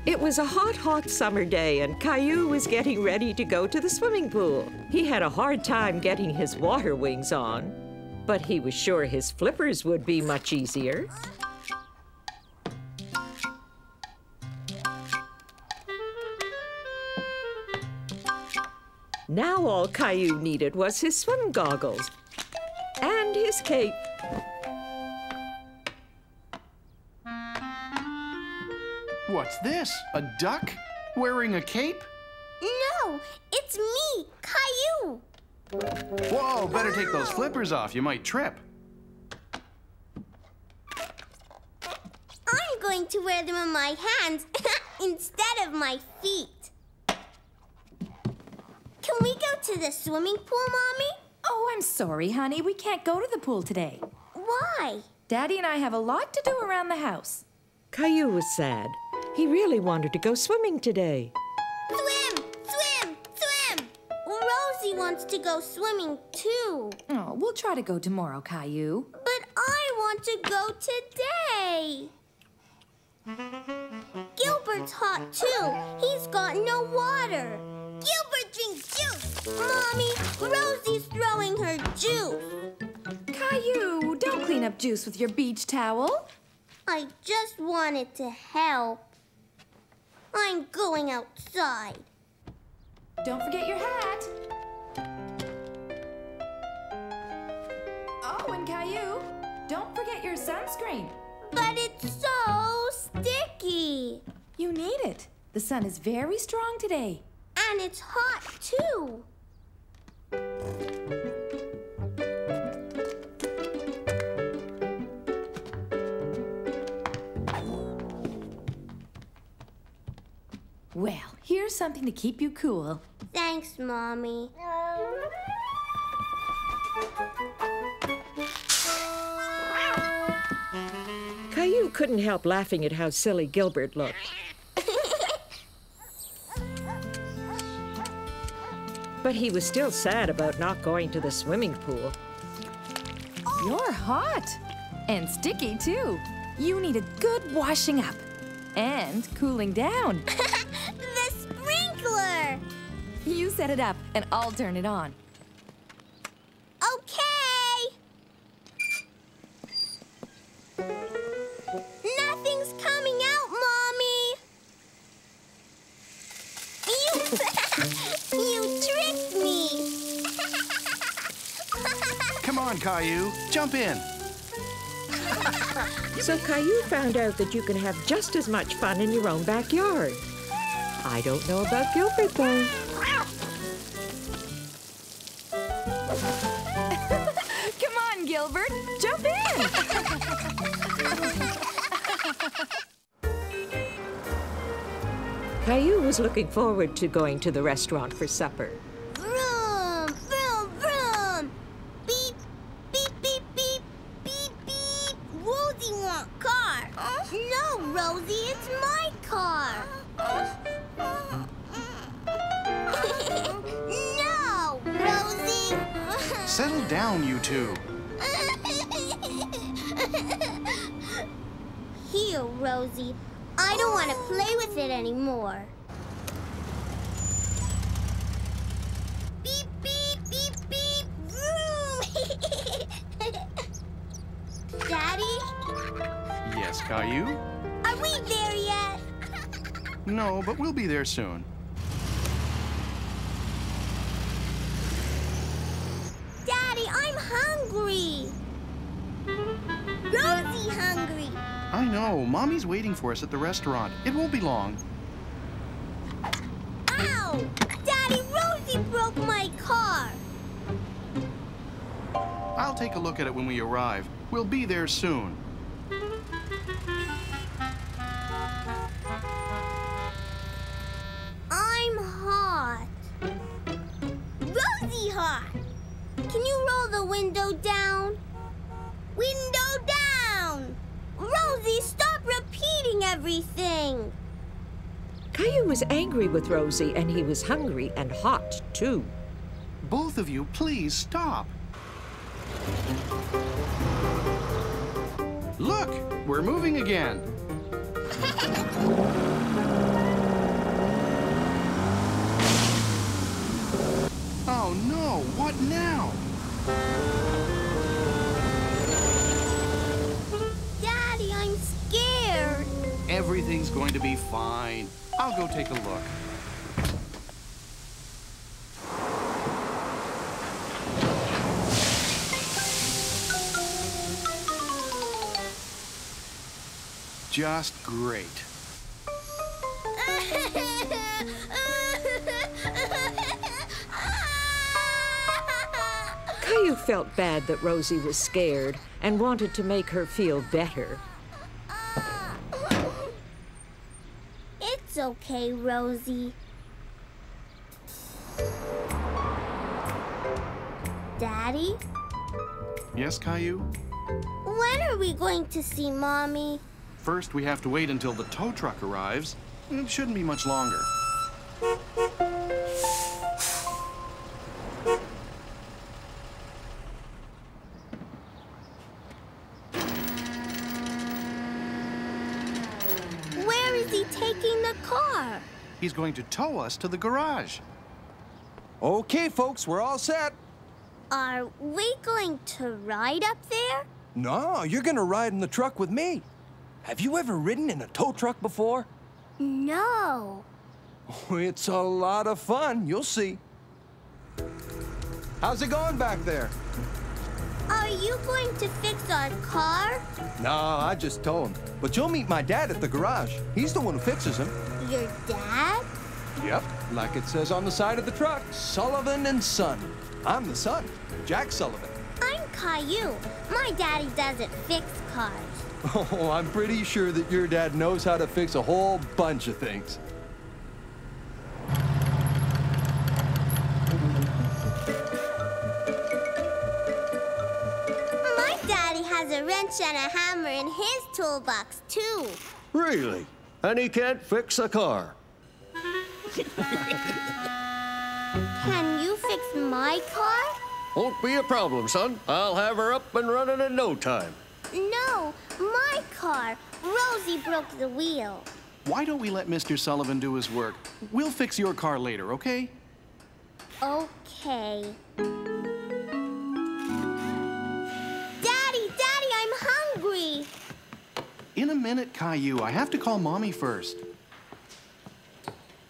It was a hot, hot summer day, and Caillou was getting ready to go to the swimming pool. He had a hard time getting his water wings on, but he was sure his flippers would be much easier. Now all Caillou needed was his swim goggles and his cape. What's this? A duck? Wearing a cape? No, it's me, Caillou. Whoa, better take those flippers off. You might trip. I'm going to wear them on my hands instead of my feet. Can we go to the swimming pool, Mommy? Oh, I'm sorry, honey. We can't go to the pool today. Why? Daddy and I have a lot to do around the house. Caillou was sad. He really wanted to go swimming today. Swim! Swim! Swim! Rosie wants to go swimming, too. Oh, we'll try to go tomorrow, Caillou. But I want to go today. Gilbert's hot, too. He's got no water. Gilbert drinks juice. Mommy, Rosie's throwing her juice. Caillou, don't clean up juice with your beach towel. I just wanted to help. I'm going outside. Don't forget your hat. Oh, and Caillou, don't forget your sunscreen. But it's so sticky. You need it. The sun is very strong today. And it's hot, too. Well, here's something to keep you cool. Thanks, Mommy. Caillou couldn't help laughing at how silly Gilbert looked. But he was still sad about not going to the swimming pool. You're hot. And sticky, too. You need a good washing up. And cooling down. The sprinkler! You set it up, and I'll turn it on. Okay! Nothing's coming out, Mommy! You tricked me! Come on, Caillou. Jump in. So Caillou found out that you can have just as much fun in your own backyard. I don't know about Gilbert, though. Come on, Gilbert. Jump in. Caillou was looking forward to going to the restaurant for supper. Brum, brum, brum! Beep, beep, beep, beep, beep, beep! Rosie wants car. No, Rosie, it's my car. No, Rosie! Settle down, you two. Here, Rosie. I don't want to play with it anymore. Beep, beep, beep, beep, vroom! Daddy? Yes, Caillou? Are we there yet? No, but we'll be there soon. Daddy, I'm hungry. Rosie hungry. I know. Mommy's waiting for us at the restaurant. It won't be long. Ow! Daddy, Rosie broke my car. I'll take a look at it when we arrive. We'll be there soon. I'm hot. Rosie hot. Can you roll the window down? Window down! Rosie, stop repeating everything. Caillou was angry with Rosie, and he was hungry and hot, too. Both of you, please stop. Look, we're moving again. Oh no, what now? Daddy, I'm scared. Everything's going to be fine. I'll go take a look. Just great. Caillou felt bad that Rosie was scared and wanted to make her feel better. It's okay, Rosie. Daddy, Yes, Caillou? when are we going to see Mommy? First, we have to wait until the tow truck arrives. It shouldn't be much longer. Where is he taking the car? He's going to tow us to the garage. Okay, folks, we're all set. Are we going to ride up there? No, you're gonna ride in the truck with me. Have you ever ridden in a tow truck before? No. Oh, it's a lot of fun. You'll see. How's it going back there? Are you going to fix our car? No, I just tow him. But you'll meet my dad at the garage. He's the one who fixes him. Your dad? Yep, like it says on the side of the truck, Sullivan and Son. I'm the son, Jack Sullivan. I'm Caillou. My daddy doesn't fix cars. Oh, I'm pretty sure that your dad knows how to fix a whole bunch of things. My daddy has a wrench and a hammer in his toolbox, too. Really? And he can't fix a car? Can you fix my car? Won't be a problem, son. I'll have her up and running in no time. No, my car. Rosie broke the wheel. Why don't we let Mr. Sullivan do his work? We'll fix your car later, okay? Okay. Daddy, I'm hungry. In a minute, Caillou. I have to call Mommy first.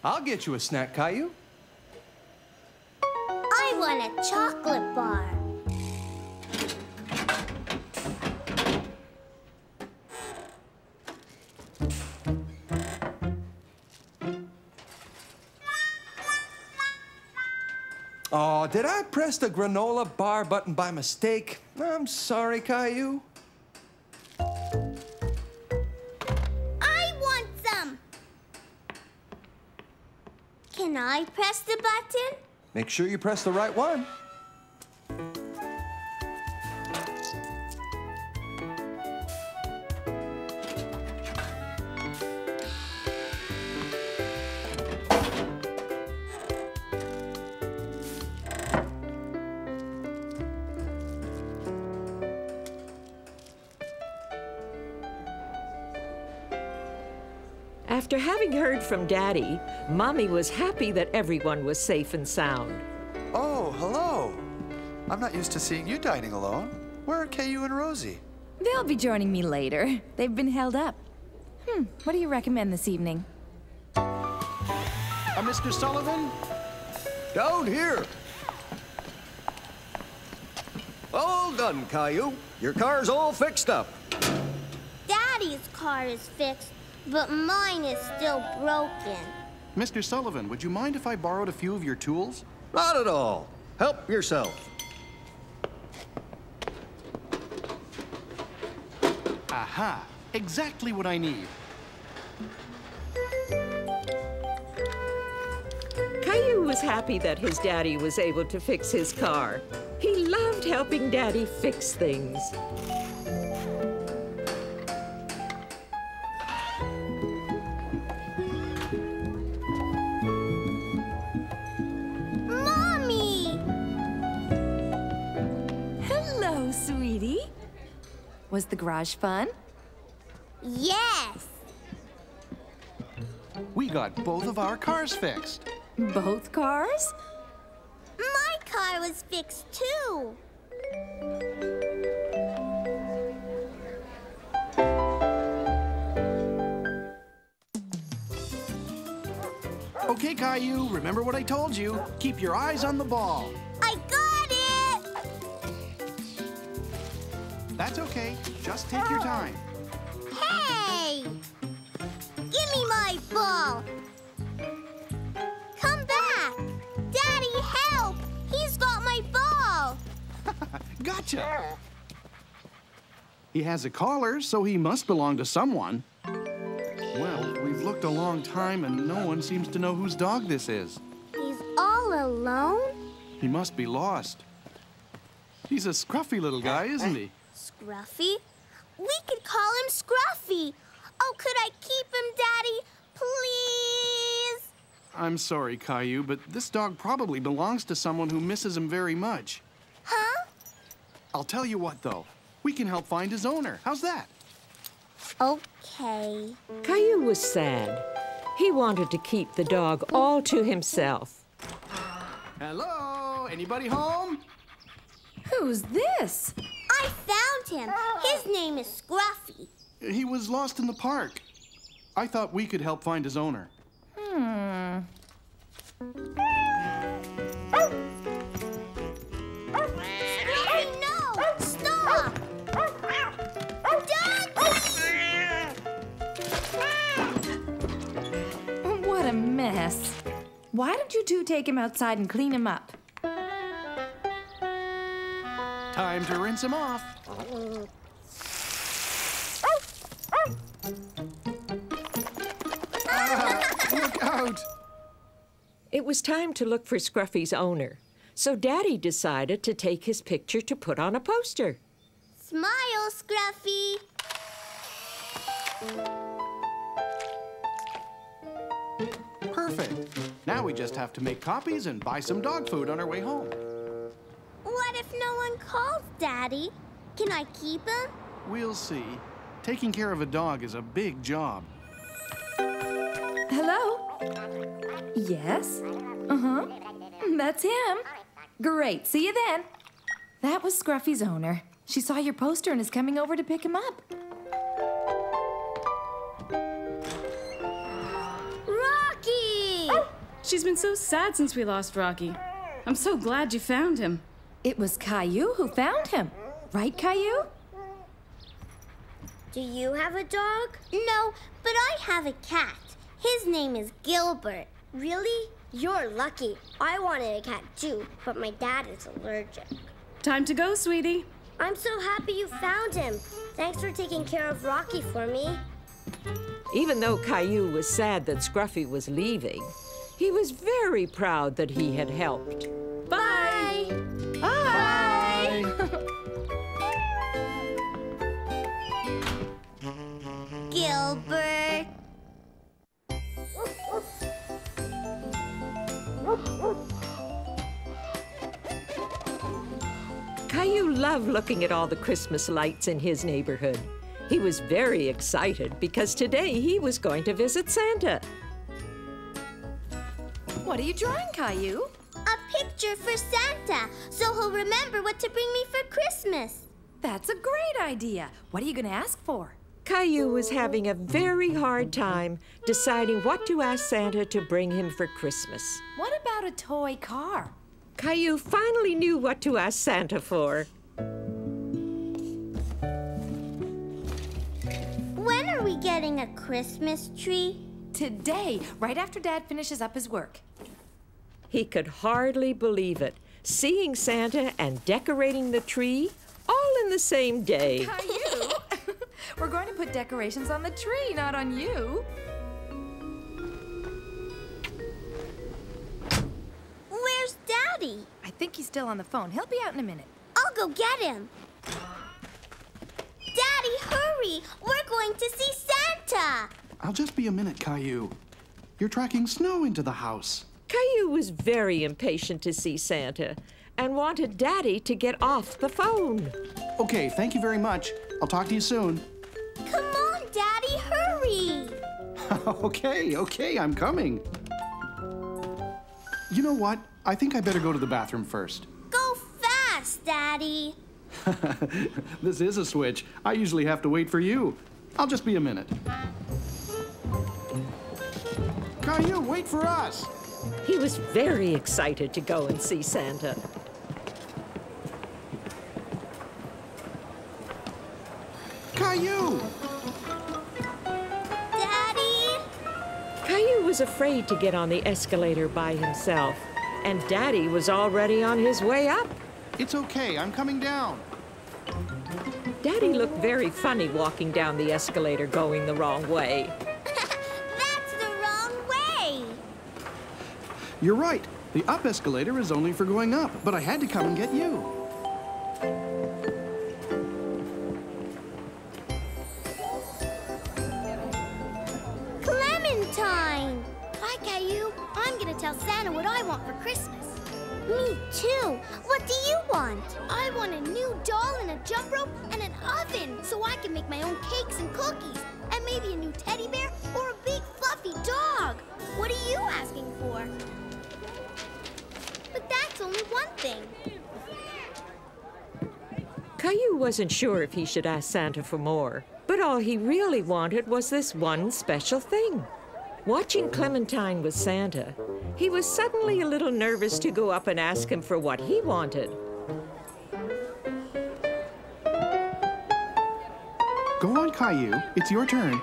I'll get you a snack, Caillou. I want a chocolate bar. Oh, did I press the granola bar button by mistake? I'm sorry, Caillou. I want some. Can I press the button? Make sure you press the right one. After having heard from Daddy, Mommy was happy that everyone was safe and sound. Oh, hello. I'm not used to seeing you dining alone. Where are Caillou and Rosie? They'll be joining me later. They've been held up. What do you recommend this evening? Mr. Sullivan? Down here. All done, Caillou. Your car's all fixed up. Daddy's car is fixed, but mine is still broken. Mr. Sullivan, would you mind if I borrowed a few of your tools? Not at all. Help yourself. Aha! Exactly what I need. Caillou was happy that his daddy was able to fix his car. He loved helping Daddy fix things. Mommy! Hello, sweetie. Was the garage fun? Yes! We got both of our cars fixed. Both cars? My was fixed too. Okay, Caillou, remember what I told you. Keep your eyes on the ball. I got it! That's okay. Just take your time. Hey! Give me my ball! Come back! Daddy, help! He's got my ball! Gotcha. He has a collar, so he must belong to someone. Well, we've looked a long time and no one seems to know whose dog this is. He's all alone? He must be lost. He's a scruffy little guy, isn't he? Scruffy? We could call him Scruffy. Oh, could I keep him, Daddy? Please? I'm sorry, Caillou, but this dog probably belongs to someone who misses him very much. Huh? I'll tell you what, though. We can help find his owner. How's that? Okay. Caillou was sad. He wanted to keep the dog all to himself. Hello? Anybody home? Who's this? I found him. His name is Scruffy. He was lost in the park. I thought we could help find his owner. Scruffy, no! Stop! What a mess. Why don't you two take him outside and clean him up? Time to rinse him off. Look out! It was time to look for Scruffy's owner, so Daddy decided to take his picture to put on a poster. Smile, Scruffy. Perfect. Now we just have to make copies and buy some dog food on our way home. What if no one calls, Daddy? Can I keep him? We'll see. Taking care of a dog is a big job. Hello? Yes? Uh-huh. That's him. Great. See you then. That was Scruffy's owner. She saw your poster and is coming over to pick him up. Rocky! She's been so sad since we lost Rocky. I'm so glad you found him. It was Caillou who found him. Right, Caillou? Do you have a dog? No, but I have a cat. His name is Gilbert. Really? You're lucky. I wanted a cat too, but my dad is allergic. Time to go, sweetie. I'm so happy you found him. Thanks for taking care of Rocky for me. Even though Caillou was sad that Scruffy was leaving, he was very proud that he had helped. Bye. Bye. Gilbert. Caillou loved looking at all the Christmas lights in his neighborhood. He was very excited because today he was going to visit Santa. What are you drawing, Caillou? A picture for Santa, so he'll remember what to bring me for Christmas. That's a great idea. What are you going to ask for? Caillou was having a very hard time deciding what to ask Santa to bring him for Christmas. What about a toy car? Caillou finally knew what to ask Santa for. When are we getting a Christmas tree? Today, right after Dad finishes up his work. He could hardly believe it, seeing Santa and decorating the tree all in the same day. Caillou! We're going to put decorations on the tree, not on you. Where's Daddy? I think he's still on the phone. He'll be out in a minute. I'll go get him. Daddy, hurry! We're going to see Santa! I'll just be a minute, Caillou. You're tracking snow into the house. Caillou was very impatient to see Santa and wanted Daddy to get off the phone. Okay, thank you very much. I'll talk to you soon. Come on, Daddy, hurry! Okay, I'm coming. You know what? I think I better go to the bathroom first. Go Daddy. This is a switch. I usually have to wait for you. I'll just be a minute. Caillou, wait for us! He was very excited to go and see Santa. Caillou! Daddy? Caillou was afraid to get on the escalator by himself, and Daddy was already on his way up. It's okay, I'm coming down. Daddy looked very funny walking down the escalator going the wrong way. That's the wrong way. You're right. The up escalator is only for going up, but I had to come and get you. Clementine! Hi, Caillou. I'm gonna tell Santa what I want for Christmas. Me too. What do you want? I want a new doll and a jump rope and an oven so I can make my own cakes and cookies. And maybe a new teddy bear or a big fluffy dog. What are you asking for? But that's only one thing. Caillou wasn't sure if he should ask Santa for more, but all he really wanted was this one special thing. Watching Clementine with Santa, he was suddenly a little nervous to go up and ask him for what he wanted. Go on, Caillou. It's your turn.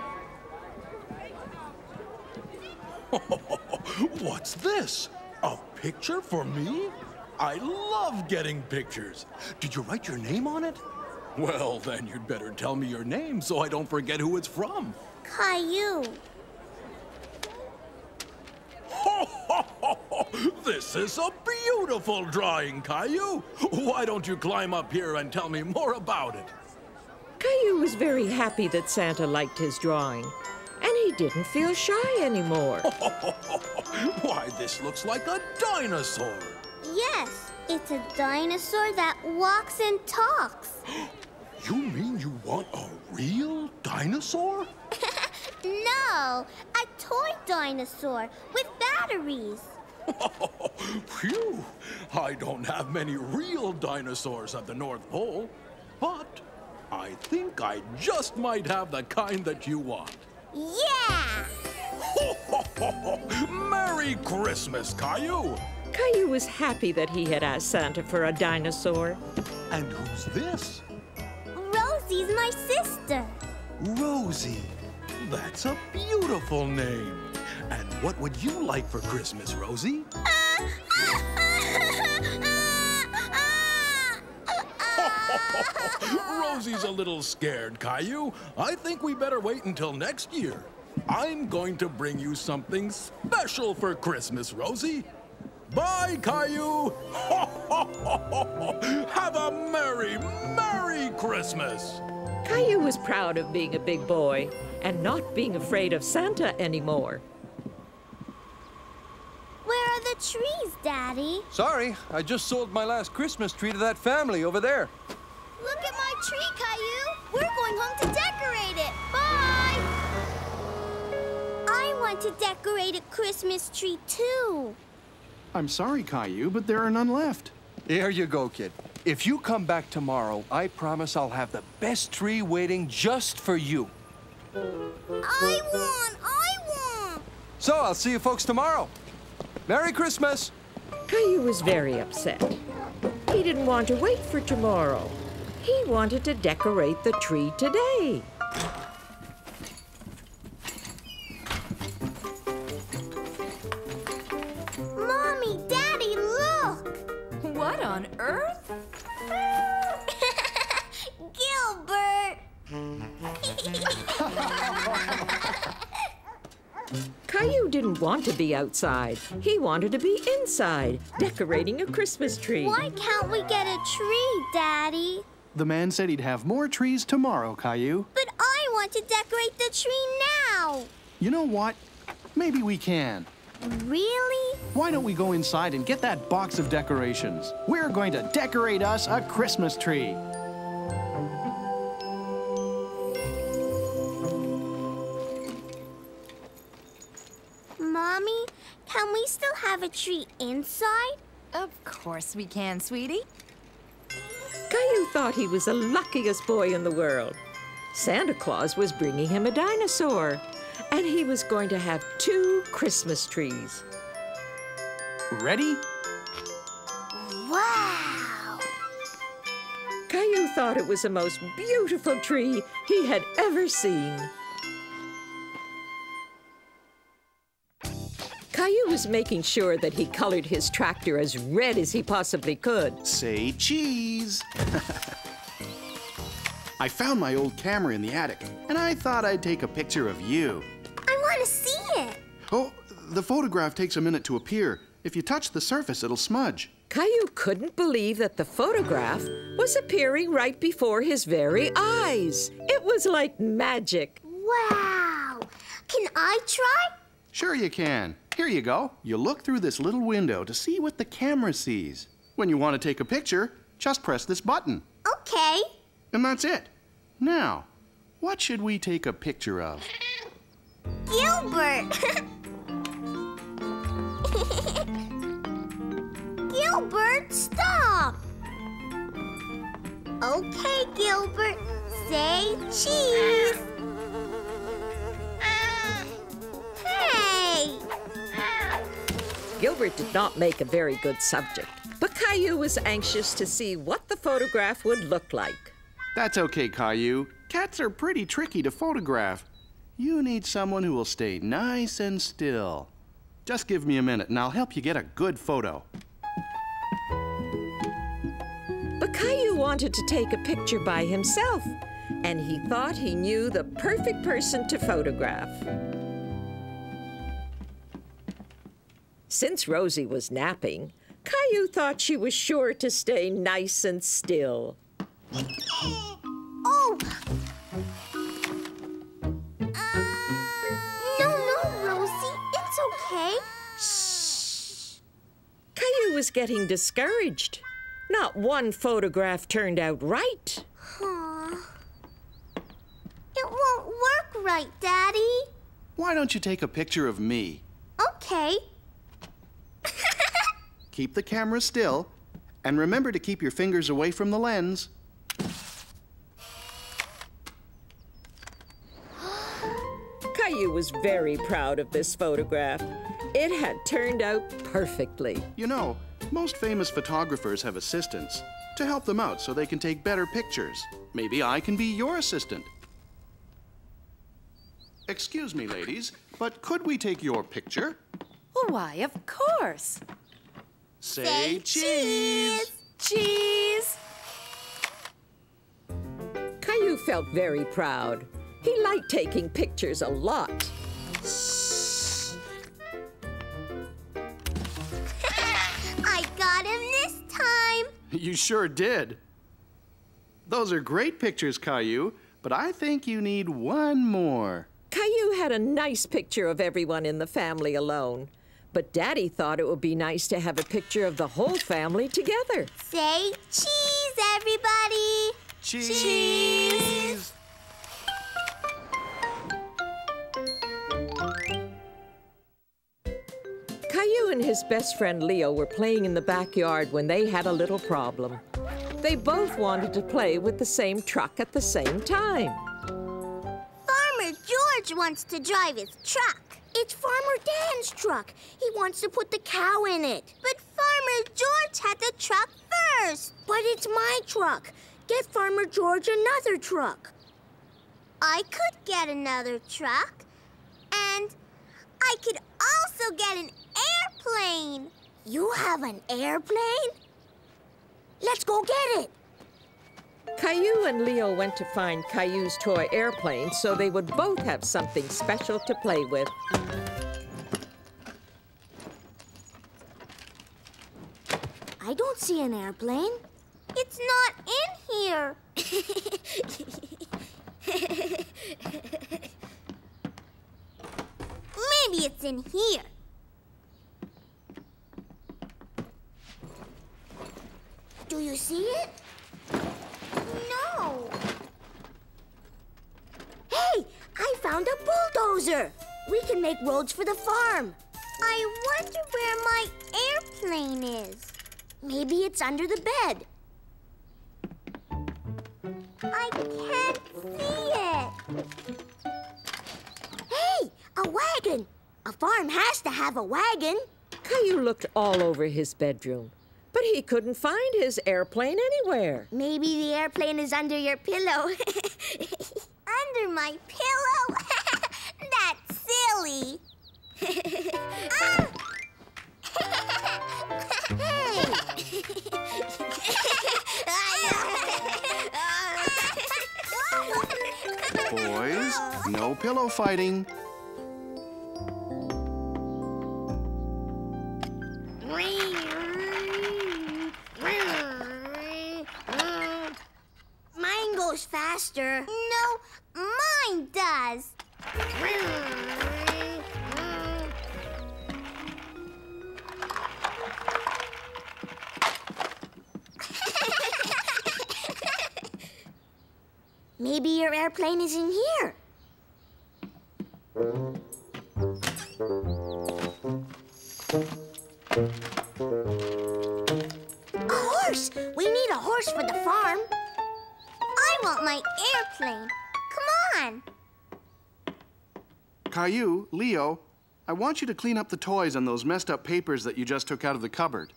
What's this? A picture for me? I love getting pictures. Did you write your name on it? Well, then you'd better tell me your name so I don't forget who it's from. Caillou. This is a beautiful drawing, Caillou. Why don't you climb up here and tell me more about it? Caillou was very happy that Santa liked his drawing, and he didn't feel shy anymore. Why, this looks like a dinosaur. Yes, it's a dinosaur that walks and talks. You mean you want a real dinosaur? No, a toy dinosaur with batteries. Phew! I don't have many real dinosaurs at the North Pole, but I think I just might have the kind that you want. Yeah! Merry Christmas, Caillou! Caillou was happy that he had asked Santa for a dinosaur. And who's this? Rosie's my sister. Rosie. That's a beautiful name. And what would you like for Christmas, Rosie? Rosie's a little scared, Caillou. I think we better wait until next year. I'm going to bring you something special for Christmas, Rosie. Bye, Caillou. Have a merry, merry Christmas. Caillou was proud of being a big boy and not being afraid of Santa anymore. Where are the trees, Daddy? Sorry, I just sold my last Christmas tree to that family over there. Look at my tree, Caillou. We're going home to decorate it. Bye! I want to decorate a Christmas tree, too. I'm sorry, Caillou, but there are none left. Here you go, kid. If you come back tomorrow, I promise I'll have the best tree waiting just for you. I want! So I'll see you folks tomorrow. Merry Christmas! Caillou was very upset. He didn't want to wait for tomorrow. He wanted to decorate the tree today. Mommy, Daddy, look! What on earth? Gilbert! Caillou didn't want to be outside. He wanted to be inside, decorating a Christmas tree. Why can't we get a tree, Daddy? The man said he'd have more trees tomorrow, Caillou. But I want to decorate the tree now. You know what? Maybe we can. Really? Why don't we go inside and get that box of decorations? We're going to decorate us a Christmas tree. Mommy, can we still have a tree inside? Of course we can, sweetie. Caillou thought he was the luckiest boy in the world. Santa Claus was bringing him a dinosaur, and he was going to have 2 Christmas trees. Ready? Wow! Caillou thought it was the most beautiful tree he had ever seen. Caillou was making sure that he colored his tractor as red as he possibly could. Say cheese. I found my old camera in the attic, and I thought I'd take a picture of you. I want to see it. Oh, the photograph takes a minute to appear. If you touch the surface, it'll smudge. Caillou couldn't believe that the photograph was appearing right before his very eyes. It was like magic. Wow! Can I try? Sure you can. Here you go. You look through this little window to see what the camera sees. When you want to take a picture, just press this button. Okay. And that's it. Now, what should we take a picture of? Gilbert! Gilbert, stop! Okay, Gilbert, say cheese. Hey! Gilbert did not make a very good subject, but Caillou was anxious to see what the photograph would look like. That's okay, Caillou. Cats are pretty tricky to photograph. You need someone who will stay nice and still. Just give me a minute and I'll help you get a good photo. But Caillou wanted to take a picture by himself, and he thought he knew the perfect person to photograph. Since Rosie was napping, Caillou thought she was sure to stay nice and still. Oh! No, Rosie, it's okay. Shh! Caillou was getting discouraged. Not one photograph turned out right. It won't work right, Daddy. Why don't you take a picture of me? Okay. Keep the camera still, and remember to keep your fingers away from the lens. Caillou was very proud of this photograph. It had turned out perfectly. You know, most famous photographers have assistants to help them out so they can take better pictures. Maybe I can be your assistant. Excuse me, ladies, but could we take your picture? Why, of course. Say cheese! Cheese! Caillou felt very proud. He liked taking pictures a lot. I got him this time. You sure did. Those are great pictures, Caillou, but I think you need one more. Caillou had a nice picture of everyone in the family alone, but Daddy thought it would be nice to have a picture of the whole family together. Say cheese, everybody. Cheese! Caillou and his best friend Leo were playing in the backyard when they had a little problem. They both wanted to play with the same truck at the same time. Farmer George wants to drive his truck. It's Farmer Dan's truck. He wants to put the cow in it. But Farmer George had the truck first. But it's my truck. Get Farmer George another truck. I could get another truck. And I could also get an airplane. You have an airplane? Let's go get it. Caillou and Leo went to find Caillou's toy airplane so they would both have something special to play with. I don't see an airplane. It's not in here. Maybe it's in here. Do you see it? No. Hey, I found a bulldozer. We can make roads for the farm. I wonder where my airplane is. Maybe it's under the bed. I can't see it. Hey, a wagon. A farm has to have a wagon. Caillou looked all over his bedroom, but he couldn't find his airplane anywhere. Maybe the airplane is under your pillow. Under my pillow? That's silly. Ah! Boys, no pillow fighting. Mine goes faster. No, mine does. Maybe your airplane is in here. A horse! We need a horse for the farm. I want my airplane. Come on. Caillou, Leo, I want you to clean up the toys and those messed up papers that you just took out of the cupboard.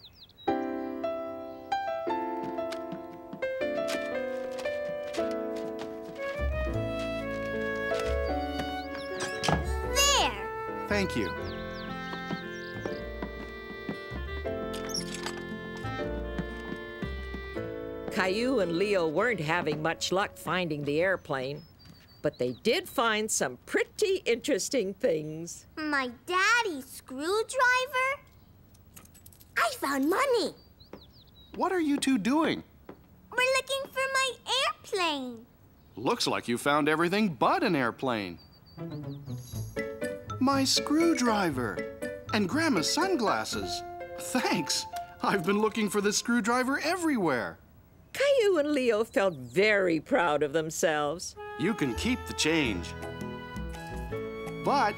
There. Thank you. Caillou and Leo weren't having much luck finding the airplane, but they did find some pretty interesting things. My daddy's screwdriver? I found money. What are you two doing? We're looking for my airplane. Looks like you found everything but an airplane. My screwdriver and Grandma's sunglasses. Thanks. I've been looking for this screwdriver everywhere. Caillou and Leo felt very proud of themselves. You can keep the change. But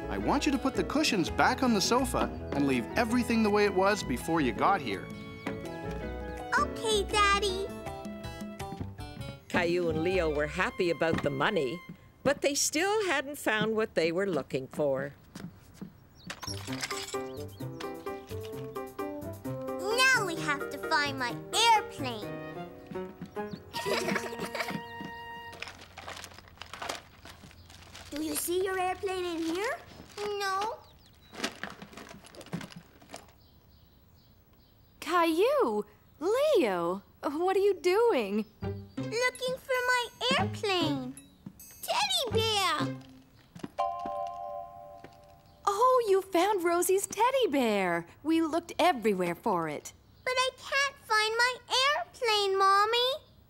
I want you to put the cushions back on the sofa and leave everything the way it was before you got here. Okay, Daddy. Caillou and Leo were happy about the money, but they still hadn't found what they were looking for. Now we have to find my airplane. Do you see your airplane in here? No. Caillou! Leo! What are you doing? Looking for my airplane. Teddy bear! Oh, you found Rosie's teddy bear. We looked everywhere for it. But I can't find my airplane, Mommy.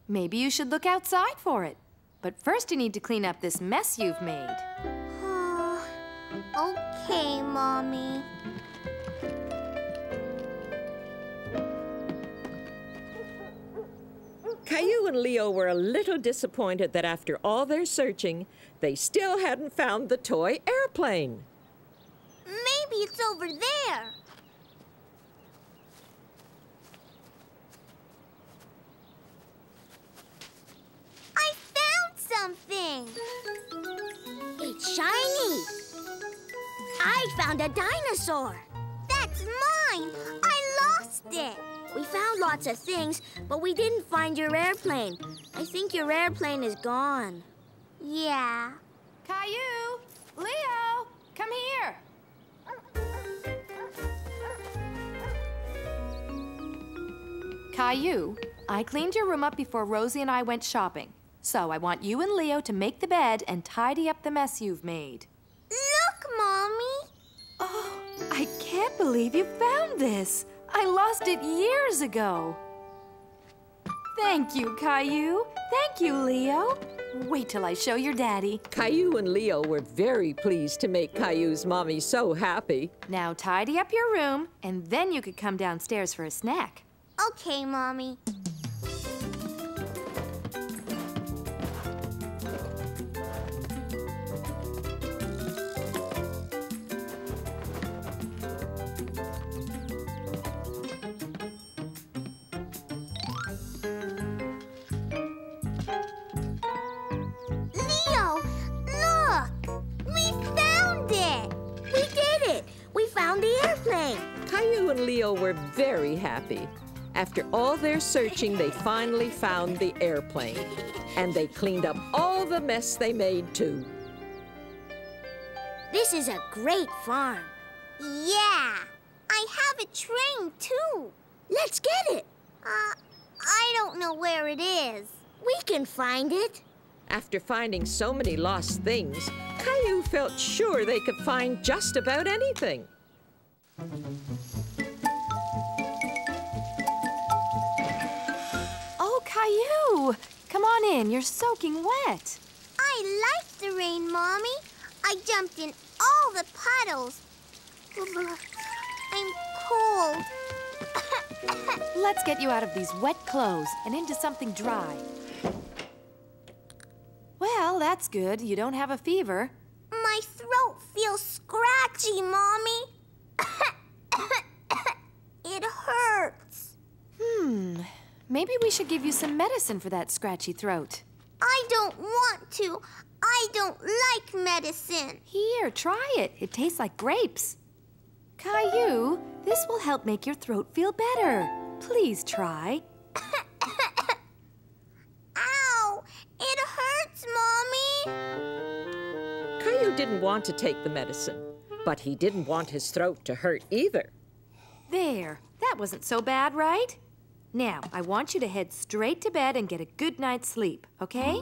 Maybe you should look outside for it. But first you need to clean up this mess you've made. Okay, Mommy. Caillou and Leo were a little disappointed that after all their searching, they still hadn't found the toy airplane. Maybe it's over there. I found something. It's shiny. I found a dinosaur. That's mine. I lost it. We found lots of things, but we didn't find your airplane. I think your airplane is gone. Yeah. Caillou! Leo! Come here! Caillou, I cleaned your room up before Rosie and I went shopping. So I want you and Leo to make the bed and tidy up the mess you've made. Look, Mommy. Oh, I can't believe you found this. I lost it years ago. Thank you, Caillou. Thank you, Leo. Wait till I show your daddy. Caillou and Leo were very pleased to make Caillou's mommy so happy. Now tidy up your room, and then you could come downstairs for a snack. Okay, Mommy. Caillou and Leo were very happy. After all their searching, they finally found the airplane. And they cleaned up all the mess they made, too. This is a great farm. Yeah. I have a train, too. Let's get it. I don't know where it is. We can find it. After finding so many lost things, Caillou felt sure they could find just about anything. Oh, Caillou! Come on in, you're soaking wet. I like the rain, Mommy. I jumped in all the puddles. I'm cold. Let's get you out of these wet clothes and into something dry. Well, that's good. You don't have a fever. My throat feels scratchy, Mommy. It hurts. Maybe we should give you some medicine for that scratchy throat. I don't want to. I don't like medicine. Here, try it. It tastes like grapes. Caillou, this will help make your throat feel better. Please try. Ow! It hurts, Mommy. Caillou didn't want to take the medicine, but he didn't want his throat to hurt either. There, that wasn't so bad, right? Now, I want you to head straight to bed and get a good night's sleep, okay?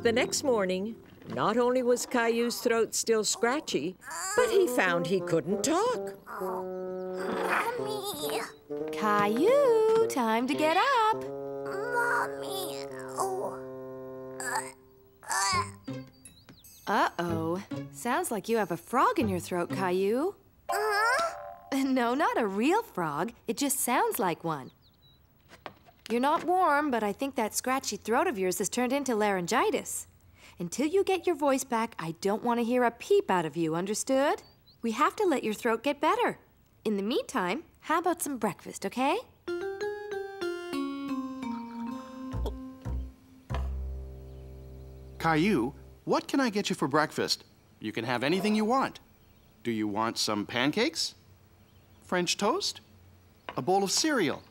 The next morning, not only was Caillou's throat still scratchy, but he found he couldn't talk. Mommy. Caillou, time to get up. Mommy. Uh-oh. Sounds like you have a frog in your throat, Caillou. No, not a real frog. It just sounds like one. You're not warm, but I think that scratchy throat of yours has turned into laryngitis. Until you get your voice back, I don't want to hear a peep out of you, understood? We have to let your throat get better. In the meantime, how about some breakfast, okay? Caillou, what can I get you for breakfast? You can have anything you want. Do you want some pancakes? French toast? A bowl of cereal?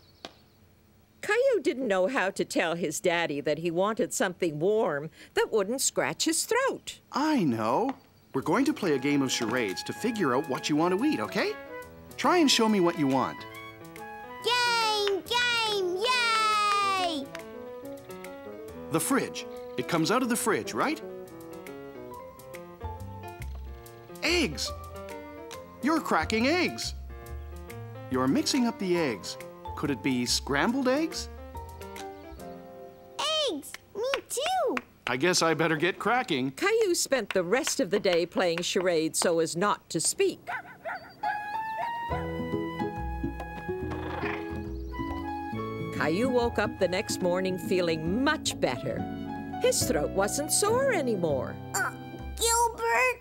Caillou didn't know how to tell his daddy that he wanted something warm that wouldn't scratch his throat. I know. We're going to play a game of charades to figure out what you want to eat, okay? Try and show me what you want. Game! Yay! The fridge. It comes out of the fridge, right? Eggs! You're cracking eggs. You're mixing up the eggs. Could it be scrambled eggs? Eggs! Me too! I guess I better get cracking. Caillou spent the rest of the day playing charades so as not to speak. Caillou woke up the next morning feeling much better. His throat wasn't sore anymore. Gilbert?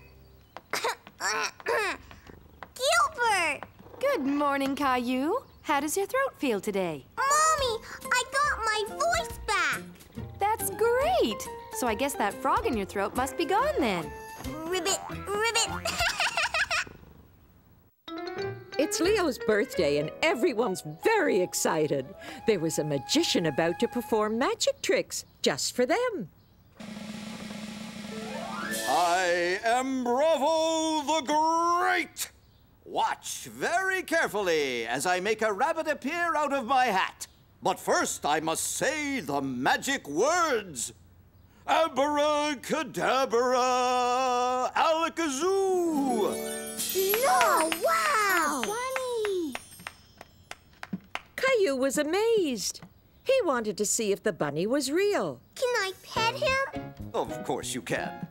Gilbert! Good morning, Caillou. How does your throat feel today? Mommy, I got my voice back! That's great! So I guess that frog in your throat must be gone then. Ribbit, ribbit! It's Leo's birthday and everyone's very excited. There was a magician about to perform magic tricks just for them. I am Bravo the Great! Watch very carefully as I make a rabbit appear out of my hat. But first, I must say the magic words. Abracadabra, alakazoo. No, wow! Bunny! Caillou was amazed. He wanted to see if the bunny was real. Can I pet him? Of course you can.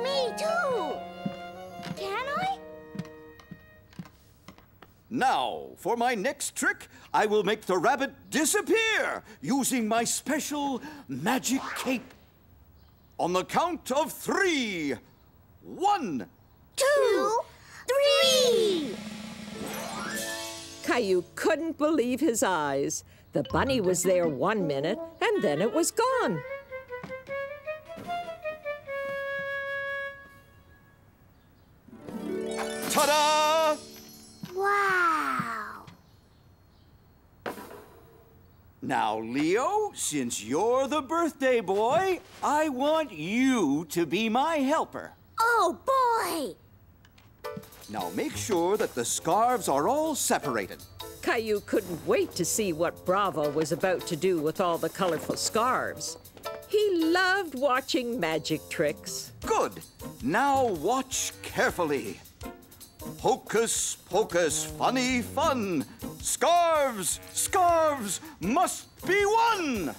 Me too! Can I? Now, for my next trick, I will make the rabbit disappear using my special magic cape. On the count of 3. 1, 2, 3! Caillou couldn't believe his eyes. The bunny was there 1 minute, and then it was gone. Ta-da! Now, Leo, since you're the birthday boy, I want you to be my helper. Oh, boy! Now make sure that the scarves are all separated. Caillou couldn't wait to see what Bravo was about to do with all the colorful scarves. He loved watching magic tricks. Good. Now watch carefully. Hocus pocus, funny fun. Scarves, scarves must be won.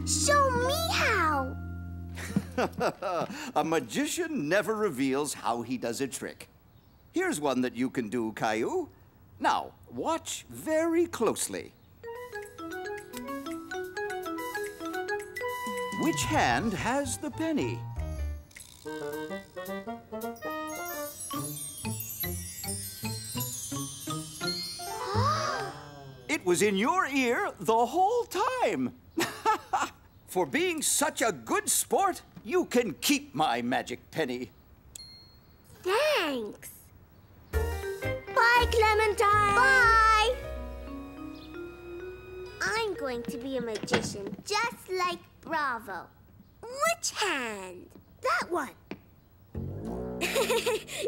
Show me how. A magician never reveals how he does a trick. Here's one that you can do, Caillou. Now, watch very closely. Which hand has the penny? It was in your ear the whole time. For being such a good sport, you can keep my magic penny. Thanks. Bye, Clementine. Bye. I'm going to be a magician just like Bravo. Which hand? That one.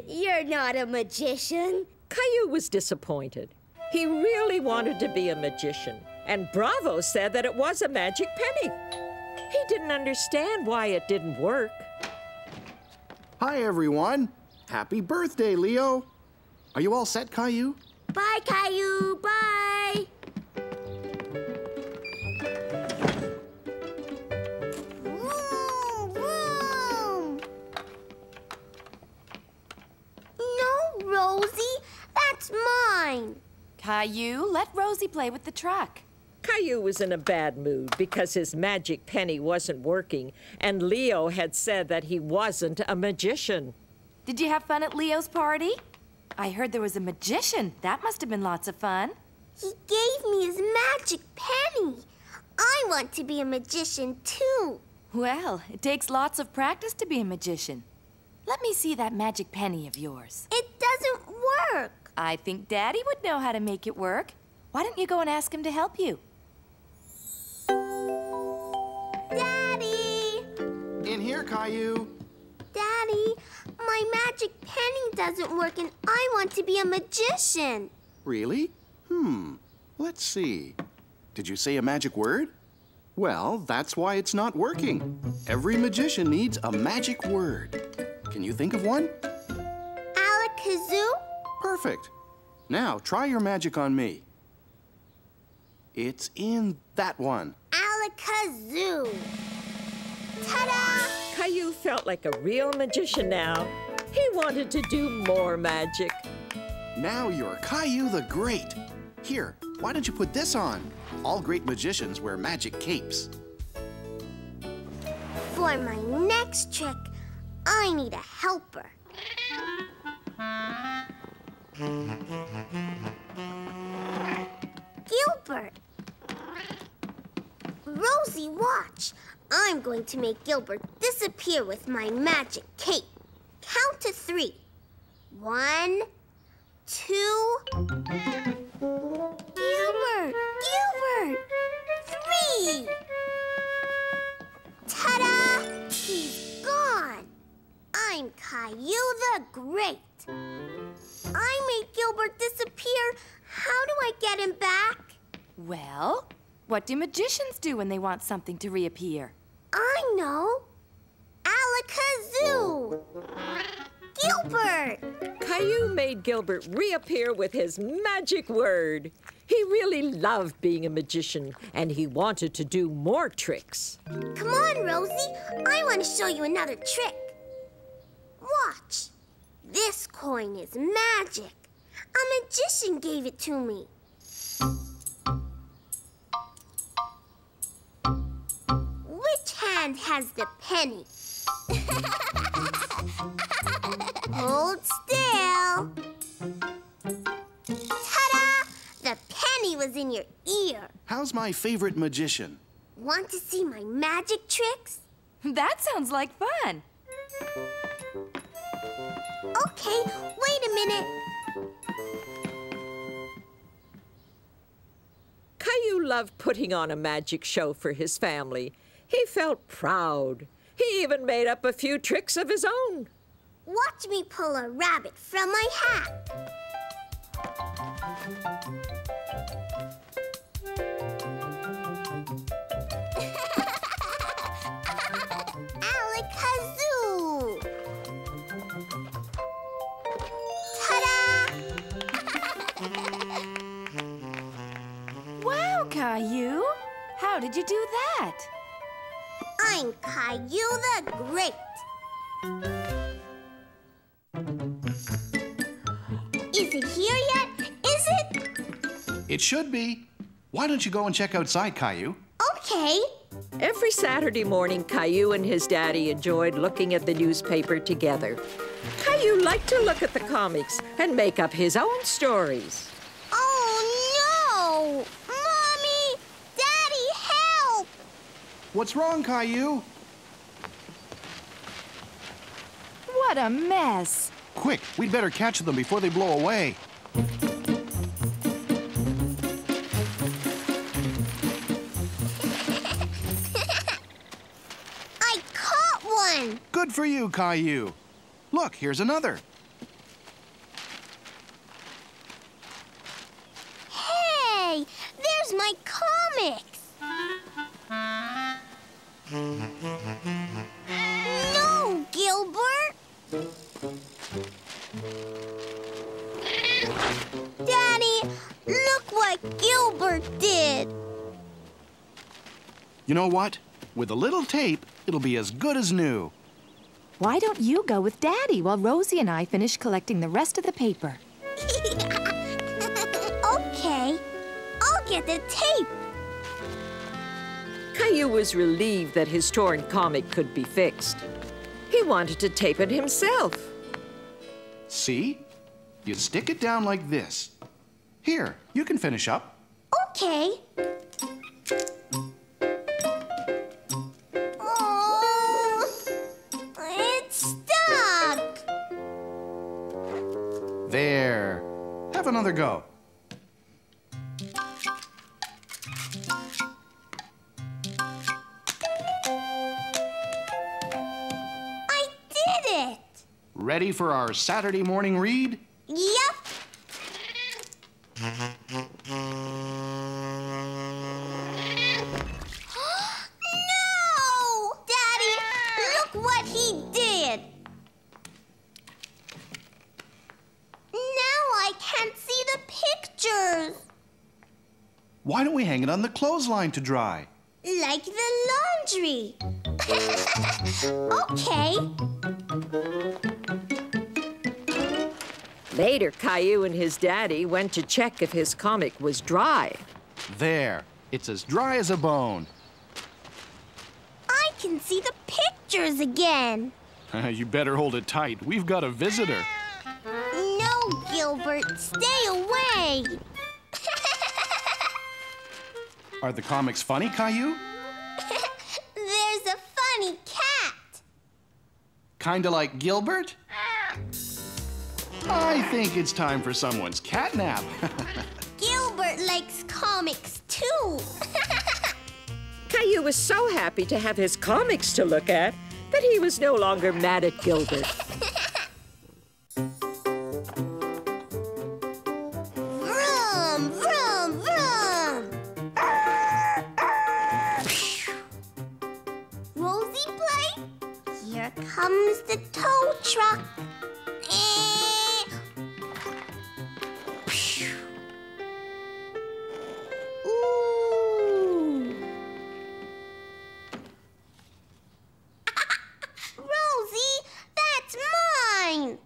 You're not a magician. Caillou was disappointed. He really wanted to be a magician, and Bravo said that it was a magic penny. He didn't understand why it didn't work. Hi, everyone. Happy birthday, Leo. Are you all set, Caillou? Bye, Caillou. Bye. Vroom, vroom. No, Rosie. That's mine. Caillou, let Rosie play with the truck. Caillou was in a bad mood because his magic penny wasn't working, and Leo had said that he wasn't a magician. Did you have fun at Leo's party? I heard there was a magician. That must have been lots of fun. He gave me his magic penny. I want to be a magician, too. Well, it takes lots of practice to be a magician. Let me see that magic penny of yours. It doesn't work. I think Daddy would know how to make it work. Why don't you go and ask him to help you? Daddy! In here, Caillou. Daddy, my magic penny doesn't work and I want to be a magician. Really? Let's see. Did you say a magic word? Well, that's why it's not working. Every magician needs a magic word. Can you think of one? Alakazoo? Perfect. Now, try your magic on me. It's in that one. Alakazoo. Ta-da! Caillou felt like a real magician now. He wanted to do more magic. Now you're Caillou the Great. Here, why don't you put this on? All great magicians wear magic capes. For my next trick, I need a helper. Gilbert. Rosie, watch. I'm going to make Gilbert disappear with my magic cape. Count to 3. 1, 2... Gilbert! Gilbert! 3! Ta-da! He's gone. I'm Caillou the Great. I made Gilbert disappear. How do I get him back? Well, what do magicians do when they want something to reappear? I know. Alakazoo! Gilbert! Caillou made Gilbert reappear with his magic word. He really loved being a magician, and he wanted to do more tricks. Come on, Rosie. I want to show you another trick. Watch. This coin is magic. A magician gave it to me. Which hand has the penny? Hold still. Ta-da! The penny was in your ear. How's my favorite magician? Want to see my magic tricks? That sounds like fun. Okay, wait a minute. Caillou loved putting on a magic show for his family. He felt proud. He even made up a few tricks of his own. Watch me pull a rabbit from my hat. Alakazoo! Ta-da! Wow, Caillou! How did you do that? I'm Caillou the Great. Is it here yet? Is it? It should be. Why don't you go and check outside, Caillou? Okay. Every Saturday morning, Caillou and his daddy enjoyed looking at the newspaper together. Caillou liked to look at the comics and make up his own stories. Oh, no! Mommy! Daddy, help! What's wrong, Caillou? What a mess! Quick, we'd better catch them before they blow away. I caught one! Good for you, Caillou. Look, here's another. Hey! There's my comics! No, Gilbert! Daddy, look what Gilbert did! You know what? With a little tape, it'll be as good as new. Why don't you go with Daddy while Rosie and I finish collecting the rest of the paper? Okay, I'll get the tape. Caillou was relieved that his torn comic could be fixed. He wanted to tape it himself. See? You stick it down like this. Here, you can finish up. Okay. Oh, it's stuck. There. Have another go. I did it. Ready for our Saturday morning read? Yep. No! Daddy, look what he did. Now I can't see the pictures. Why don't we hang it on the clothesline to dry? Like the laundry. Okay. Later, Caillou and his daddy went to check if his comic was dry. There. It's as dry as a bone. I can see the pictures again. You better hold it tight. We've got a visitor. No, Gilbert, stay away. Are the comics funny, Caillou? There's a funny cat. Kinda like Gilbert? I think it's time for someone's cat nap. Gilbert likes comics too. Caillou was so happy to have his comics to look at that he was no longer mad at Gilbert. Brum, brum, brum. Rosie play? Here comes the tow truck. Ooh. Rosie, that's mine.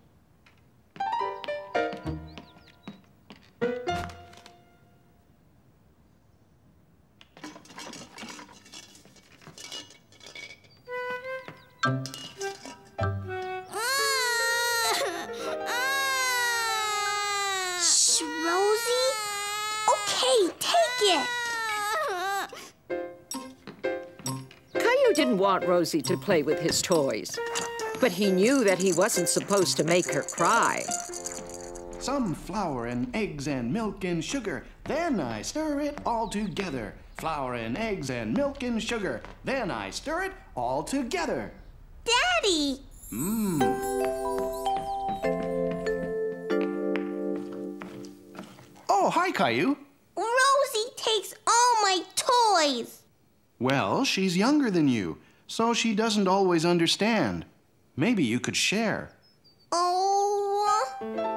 Shh, Rosie. Okay, take it. Caillou didn't want Rosie to play with his toys, but he knew that he wasn't supposed to make her cry. Some flour and eggs and milk and sugar. Then I stir it all together. Flour and eggs and milk and sugar. Then I stir it all together. Daddy! Oh, hi, Caillou. Rosie takes all my toys. Well, she's younger than you, so she doesn't always understand. Maybe you could share. Oh.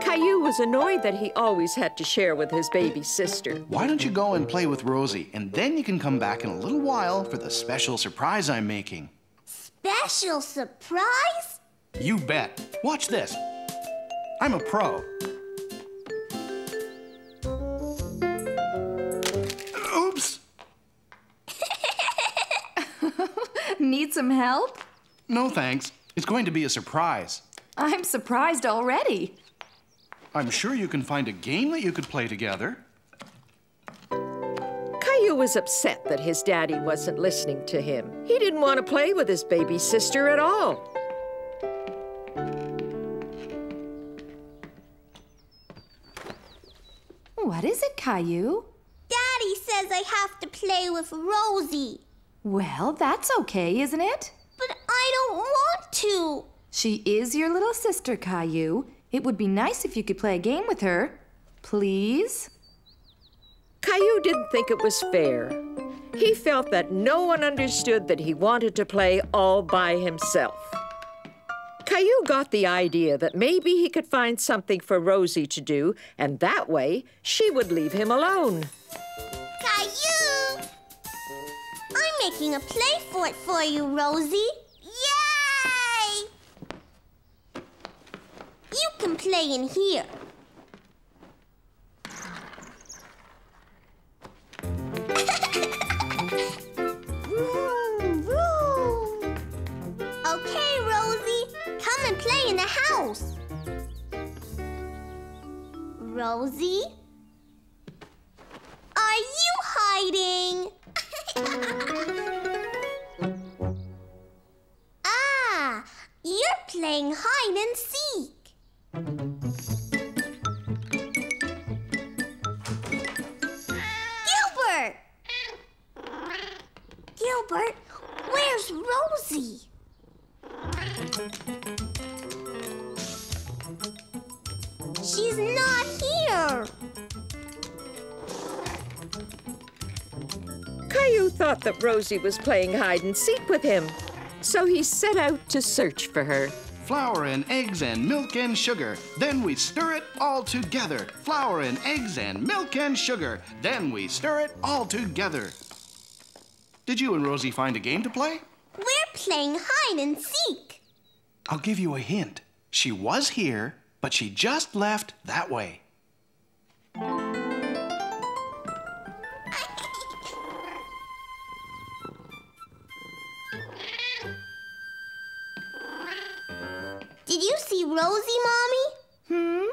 Caillou was annoyed that he always had to share with his baby sister. Why don't you go and play with Rosie, and then you can come back in a little while for the special surprise I'm making. Special surprise? You bet. Watch this. I'm a pro. Oops. Need some help? No, thanks. It's going to be a surprise. I'm surprised already. I'm sure you can find a game that you could play together. Caillou was upset that his daddy wasn't listening to him. He didn't want to play with his baby sister at all. What is it, Caillou? Daddy says I have to play with Rosie. Well, that's okay, isn't it? But I don't want to. She is your little sister, Caillou. It would be nice if you could play a game with her. Please? Caillou didn't think it was fair. He felt that no one understood that he wanted to play all by himself. Caillou got the idea that maybe he could find something for Rosie to do, and that way she would leave him alone. Caillou! I'm making a play fort for you, Rosie. Yay! You can play in here. Vroom, vroom. Okay, Rosie, come and play in the house. Rosie? Are you hiding? Ah, you're playing hide and seek. Gilbert! Gilbert, where's Rosie? She's not here. Caillou thought that Rosie was playing hide and seek with him, so he set out to search for her. Flour and eggs and milk and sugar. Then we stir it all together. Flour and eggs and milk and sugar. Then we stir it all together. Did you and Rosie find a game to play? We're playing hide and seek. I'll give you a hint. She was here, but she just left that way. Did you see Rosie, Mommy?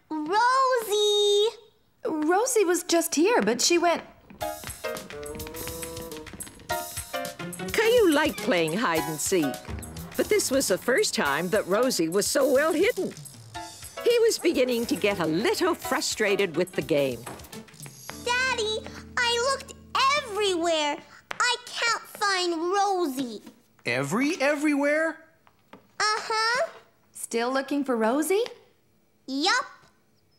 Rosie! Rosie was just here, but she went... Caillou liked playing hide and seek, but this was the first time that Rosie was so well hidden. He was beginning to get a little frustrated with the game. Daddy, I looked everywhere. I can't find Rosie. Everywhere? Uh-huh. Still looking for Rosie? Yup.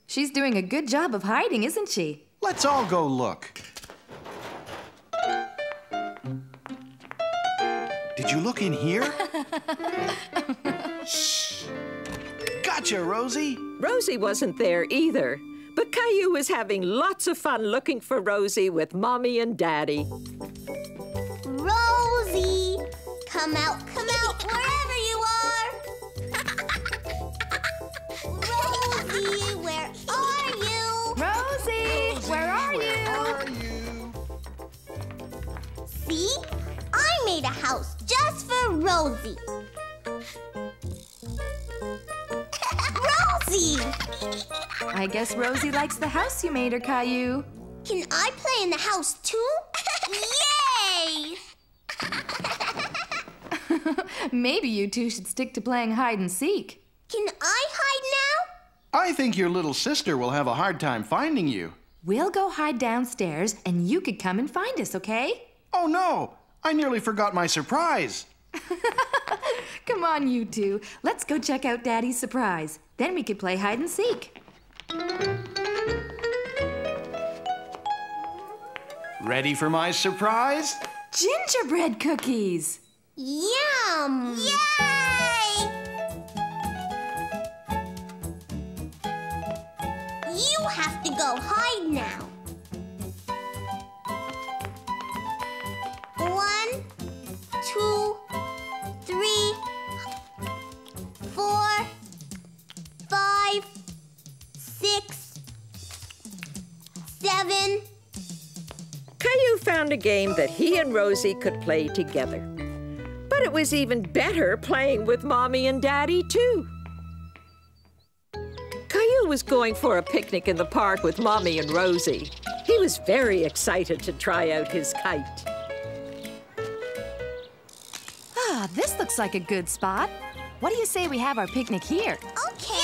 She's doing a good job of hiding, isn't she? Let's all go look. Did you look in here? Shh. Gotcha, Rosie. Rosie wasn't there either, but Caillou was having lots of fun looking for Rosie with Mommy and Daddy. Rosie! Come out, wherever you are! Rosie, where are you? Rosie, where are you? See? I made a house just for Rosie. Rosie! I guess Rosie likes the house you made her, Caillou. Can I play in the house too? Yay! Maybe you two should stick to playing hide and seek. Can I hide I think your little sister will have a hard time finding you. We'll go hide downstairs, and you could come and find us, okay? Oh, no! I nearly forgot my surprise. Come on, you two. Let's go check out Daddy's surprise. Then we could play hide and seek. Ready for my surprise? Gingerbread cookies! Yum! Yay! You have to go hide now. 1, 2, 3, 4, 5, 6, 7. Caillou found a game that he and Rosie could play together. But it was even better playing with Mommy and Daddy, too. Caillou was going for a picnic in the park with Mommy and Rosie. He was very excited to try out his kite. Ah, this looks like a good spot. What do you say we have our picnic here? Okay.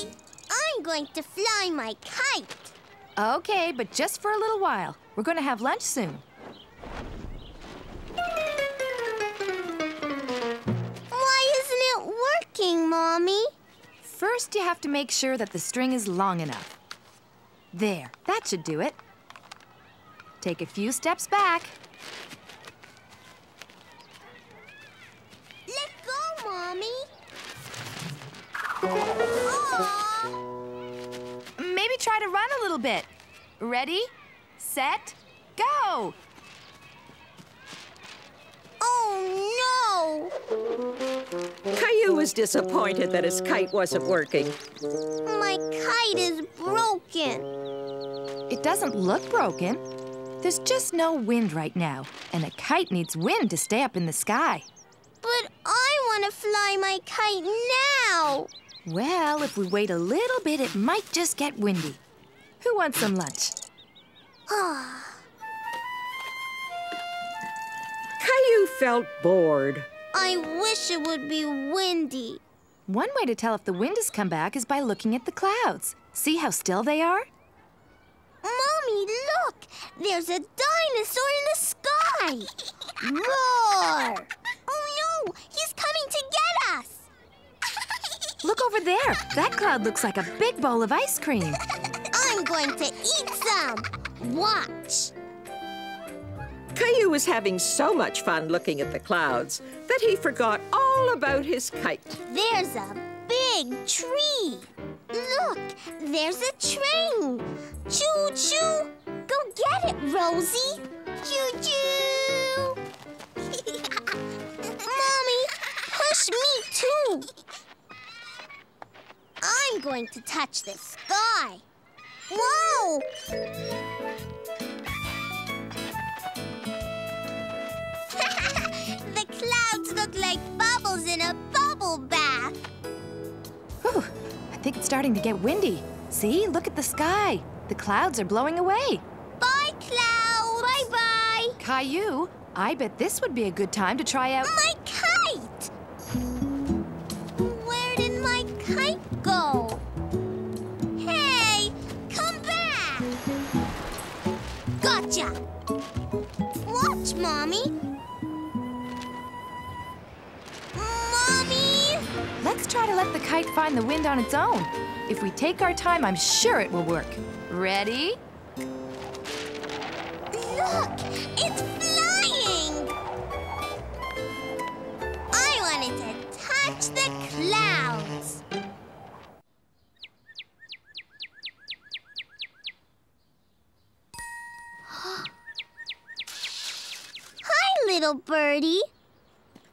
Yay! I'm going to fly my kite. Okay, but just for a little while. We're going to have lunch soon. Why isn't it working, Mommy? First, you have to make sure that the string is long enough. There, that should do it. Take a few steps back. Let go, Mommy. Aww. Maybe try to run a little bit. Ready, set, go! Oh, no! Caillou was disappointed that his kite wasn't working. My kite is broken. It doesn't look broken. There's just no wind right now, and a kite needs wind to stay up in the sky. But I want to fly my kite now. Well, if we wait a little bit, it might just get windy. Who wants some lunch? Caillou felt bored. I wish it would be windy. One way to tell if the wind has come back is by looking at the clouds. See how still they are? Mommy, look! There's a dinosaur in the sky! Roar! Oh no! He's coming to get us! Look over there. That cloud looks like a big bowl of ice cream. I'm going to eat some. Watch. Caillou was having so much fun looking at the clouds that he forgot all about his kite. There's a big tree. Look, there's a train. Choo-choo. Go get it, Rosie. Choo-choo. Mommy, push me too. I'm going to touch the sky. Whoa! The clouds look like bubbles in a bubble bath. Whew, I think it's starting to get windy. See, look at the sky. The clouds are blowing away. Bye, clouds. Bye-bye. Caillou, I bet this would be a good time to try out... My kite! Where did my kite go? Hey, come back! Gotcha! Watch, Mommy. Mommy! Let's try to let the kite find the wind on its own. If we take our time, I'm sure it will work. Ready? Look! It's flying! I wanted to touch the clouds. Hi, little birdie.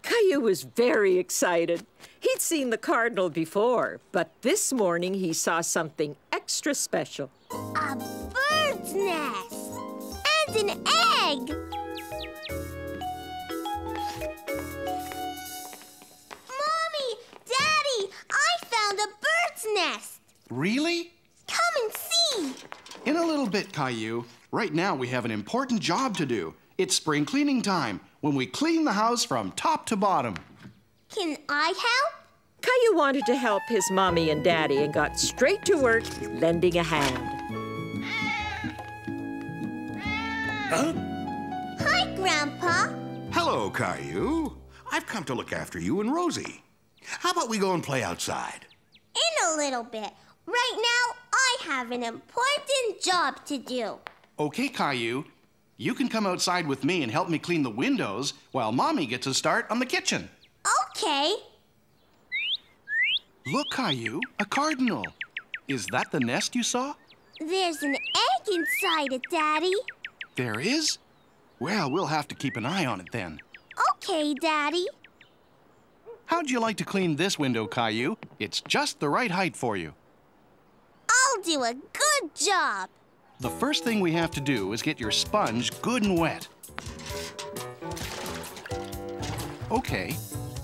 Caillou was very excited. He'd seen the cardinal before, but this morning he saw something extra special. A bird's nest and an egg. Mommy, Daddy, I found a bird's nest. Really? Come and see. In a little bit, Caillou. Right now we have an important job to do. It's spring cleaning time, when we clean the house from top to bottom. Can I help? Caillou wanted to help his mommy and daddy and got straight to work lending a hand. Hi, Grandpa. Hello, Caillou. I've come to look after you and Rosie. How about we go and play outside? In a little bit. Right now, I have an important job to do. Okay, Caillou. You can come outside with me and help me clean the windows while Mommy gets a start on the kitchen. Okay. Look, Caillou, a cardinal. Is that the nest you saw? There's an egg inside it, Daddy. There is? Well, we'll have to keep an eye on it then. Okay, Daddy. How'd you like to clean this window, Caillou? It's just the right height for you. I'll do a good job. The first thing we have to do is get your sponge good and wet. Okay,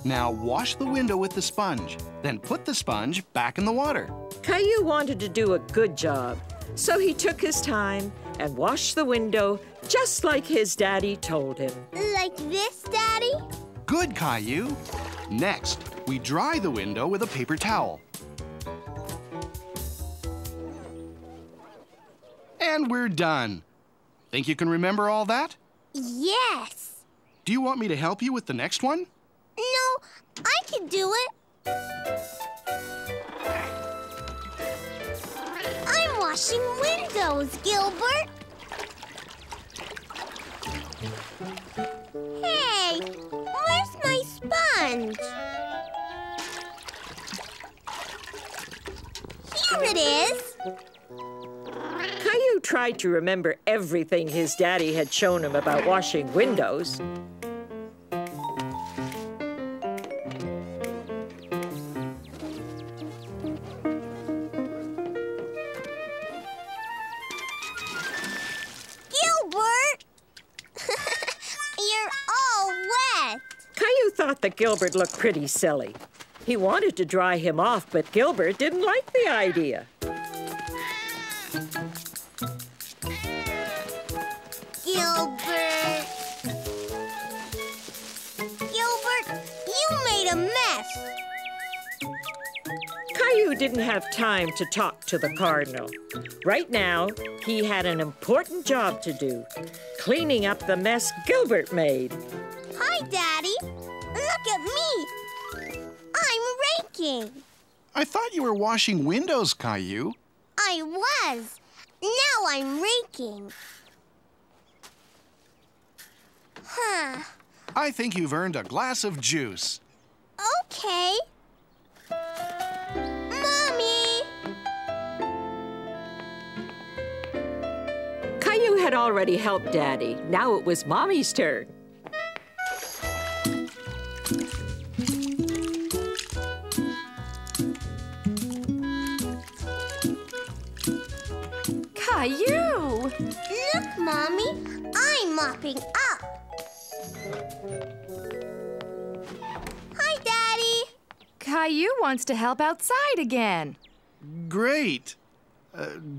now wash the window with the sponge. Then put the sponge back in the water. Caillou wanted to do a good job, so he took his time and washed the window just like his daddy told him. Like this, Daddy? Good, Caillou. Next, we dry the window with a paper towel. And we're done. Think you can remember all that? Yes. Do you want me to help you with the next one? No, I can do it. I'm washing windows, Gilbert. Hey, where's my sponge? Here it is. Caillou tried to remember everything his daddy had shown him about washing windows. Gilbert! You're all wet. Caillou thought that Gilbert looked pretty silly. He wanted to dry him off, but Gilbert didn't like the idea. Gilbert! Gilbert, you made a mess. Caillou didn't have time to talk to the cardinal. Right now, he had an important job to do, cleaning up the mess Gilbert made. Hi, Daddy. Look at me. I'm raking. I thought you were washing windows, Caillou. I was. Now I'm raking. Huh. I think you've earned a glass of juice. Okay. Mommy! Caillou had already helped Daddy. Now it was Mommy's turn. Caillou! Look, Mommy. I'm mopping up. Hi, Daddy. Caillou wants to help outside again. Great.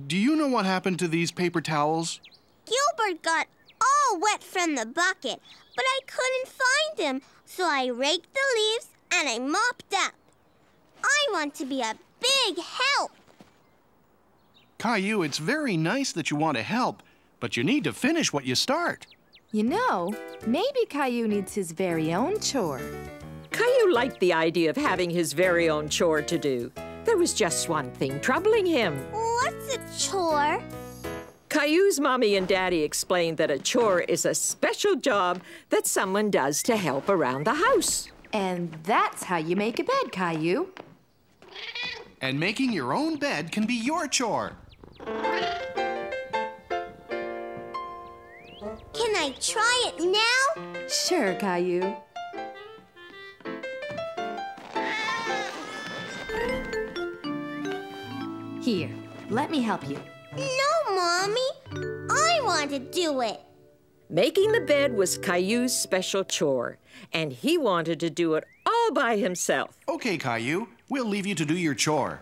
Do you know what happened to these paper towels? Gilbert got all wet from the bucket, but I couldn't find him, so I raked the leaves and I mopped up. I want to be a big help. Caillou, it's very nice that you want to help, but you need to finish what you start. You know, maybe Caillou needs his very own chore. Caillou liked the idea of having his very own chore to do. There was just one thing troubling him. What's a chore? Caillou's mommy and daddy explained that a chore is a special job that someone does to help around the house. And that's how you make a bed, Caillou. And making your own bed can be your chore. Can I try it now? Sure, Caillou. Here, let me help you. No, Mommy. I want to do it. Making the bed was Caillou's special chore, and he wanted to do it all by himself. Okay, Caillou, we'll leave you to do your chore.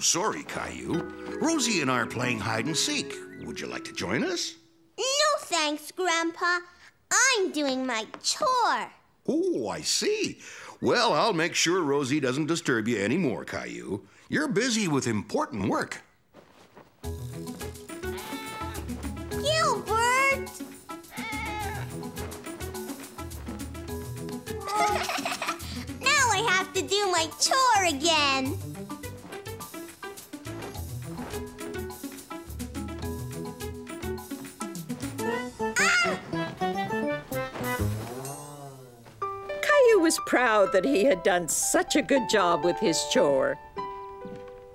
sorry, Caillou. Rosie and I are playing hide and seek. Would you like to join us? No thanks, Grandpa. I'm doing my chore. Oh, I see. Well, I'll make sure Rosie doesn't disturb you anymore, Caillou. You're busy with important work. Gilbert! Now I have to do my chore again. Caillou was proud that he had done such a good job with his chore.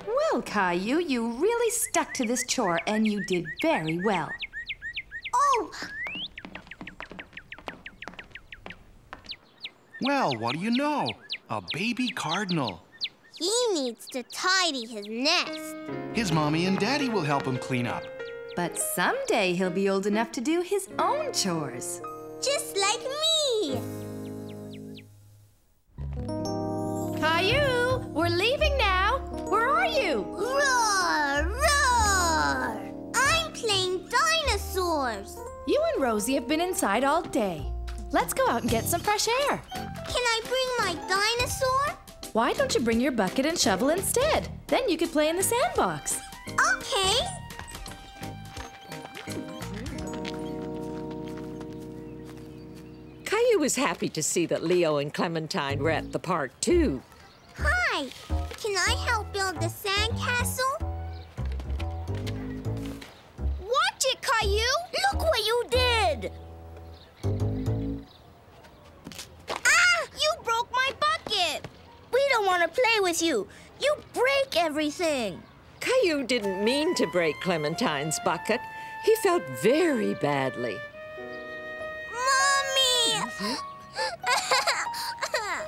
Well, Caillou, you really stuck to this chore and you did very well. Oh! Well, what do you know? A baby cardinal. He needs to tidy his nest. His mommy and daddy will help him clean up. But someday he'll be old enough to do his own chores. Just like me. Caillou, we're leaving now. Where are you? Roar! Roar! I'm playing dinosaurs. You and Rosie have been inside all day. Let's go out and get some fresh air. Can I bring my dinosaur? Why don't you bring your bucket and shovel instead? Then you could play in the sandbox. Okay. Caillou was happy to see that Leo and Clementine were at the park, too. Hi. Can I help build the sandcastle? Watch it, Caillou. Look what you did. Ah! You broke my bucket. We don't want to play with you. You break everything. Caillou didn't mean to break Clementine's bucket. He felt very badly. Mommy!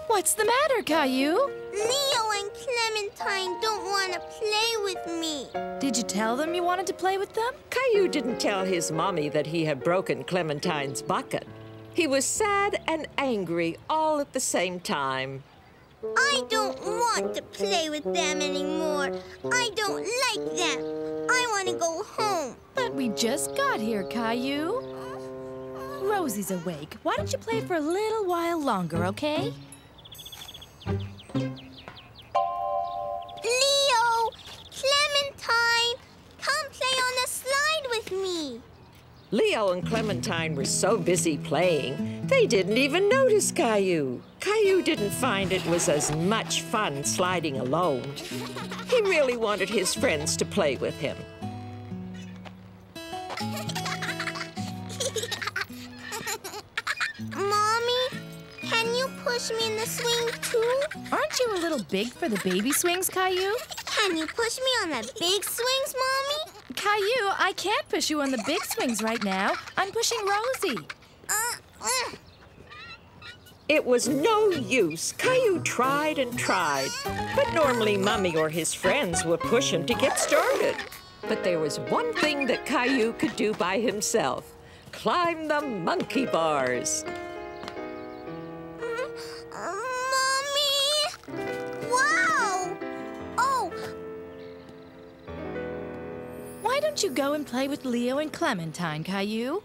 What's the matter, Caillou? Leo and Clementine don't want to play with me. Did you tell them you wanted to play with them? Caillou didn't tell his mommy that he had broken Clementine's bucket. He was sad and angry all at the same time. I don't want to play with them anymore. I don't like them. I want to go home. But we just got here, Caillou. Rosie's awake. Why don't you play for a little while longer, okay? Leo! Clementine! Come play on the slide with me. Leo and Clementine were so busy playing, they didn't even notice Caillou. Caillou didn't find it was as much fun sliding alone. He really wanted his friends to play with him. Mommy, can you push me in the swing too? Aren't you a little big for the baby swings, Caillou? Can you push me on the big swings, Mommy? Caillou, I can't push you on the big swings right now. I'm pushing Rosie. It was no use. Caillou tried and tried. But normally Mummy or his friends would push him to get started. But there was one thing that Caillou could do by himself. Climb the monkey bars. Mommy! Wow! Oh! Why don't you go and play with Leo and Clementine, Caillou?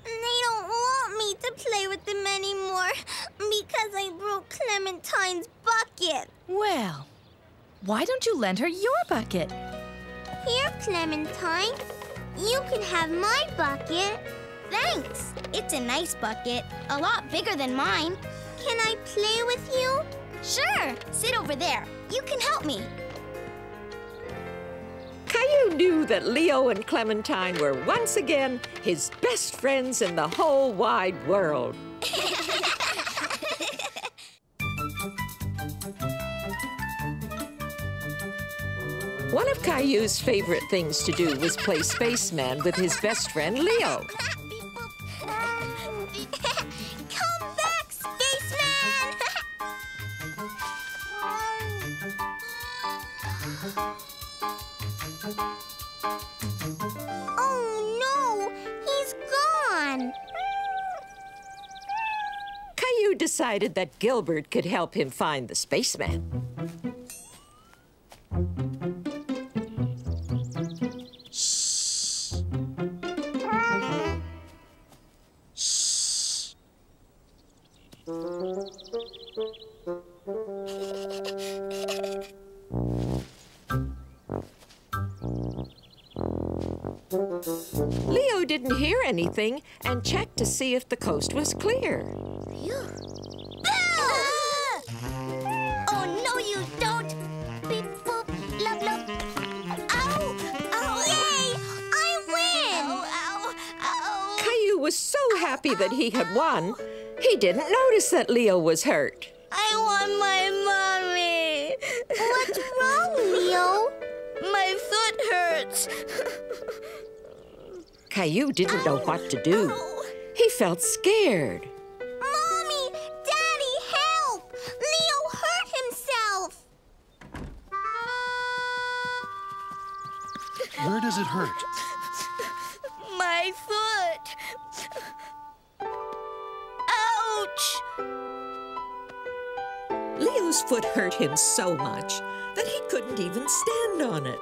They don't want me to play with them anymore because I broke Clementine's bucket. Well, why don't you lend her your bucket? Here, Clementine. You can have my bucket. Thanks. It's a nice bucket. A lot bigger than mine. Can I play with you? Sure. Sit over there. You can help me. Caillou knew that Leo and Clementine were once again his best friends in the whole wide world. One of Caillou's favorite things to do was play spaceman with his best friend Leo. Come back, spaceman! Oh no, he's gone. Caillou decided that Gilbert could help him find the spaceman. Leo didn't hear anything and checked to see if the coast was clear. Oh, no, you don't. Beep, boop, love, love. Ow! Ow! Yay! I win! Ow! Ow! Caillou was so happy that he had won, he didn't notice that Leo was hurt. I want my mommy. What's wrong, Leo? My foot hurts. Caillou didn't know what to do. He felt scared. Mommy! Daddy, help! Leo hurt himself! Where does it hurt? My foot! Ouch! Leo's foot hurt him so much that he couldn't even stand on it.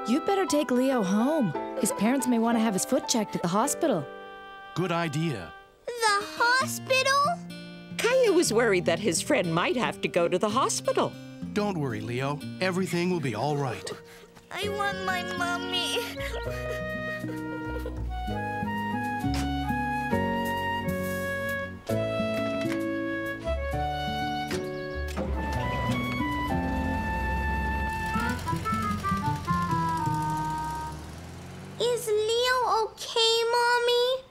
You'd better take Leo home. His parents may want to have his foot checked at the hospital. Good idea. The hospital? Caillou was worried that his friend might have to go to the hospital. Don't worry, Leo. Everything will be all right. I want my mommy. Is Leo okay, Mommy?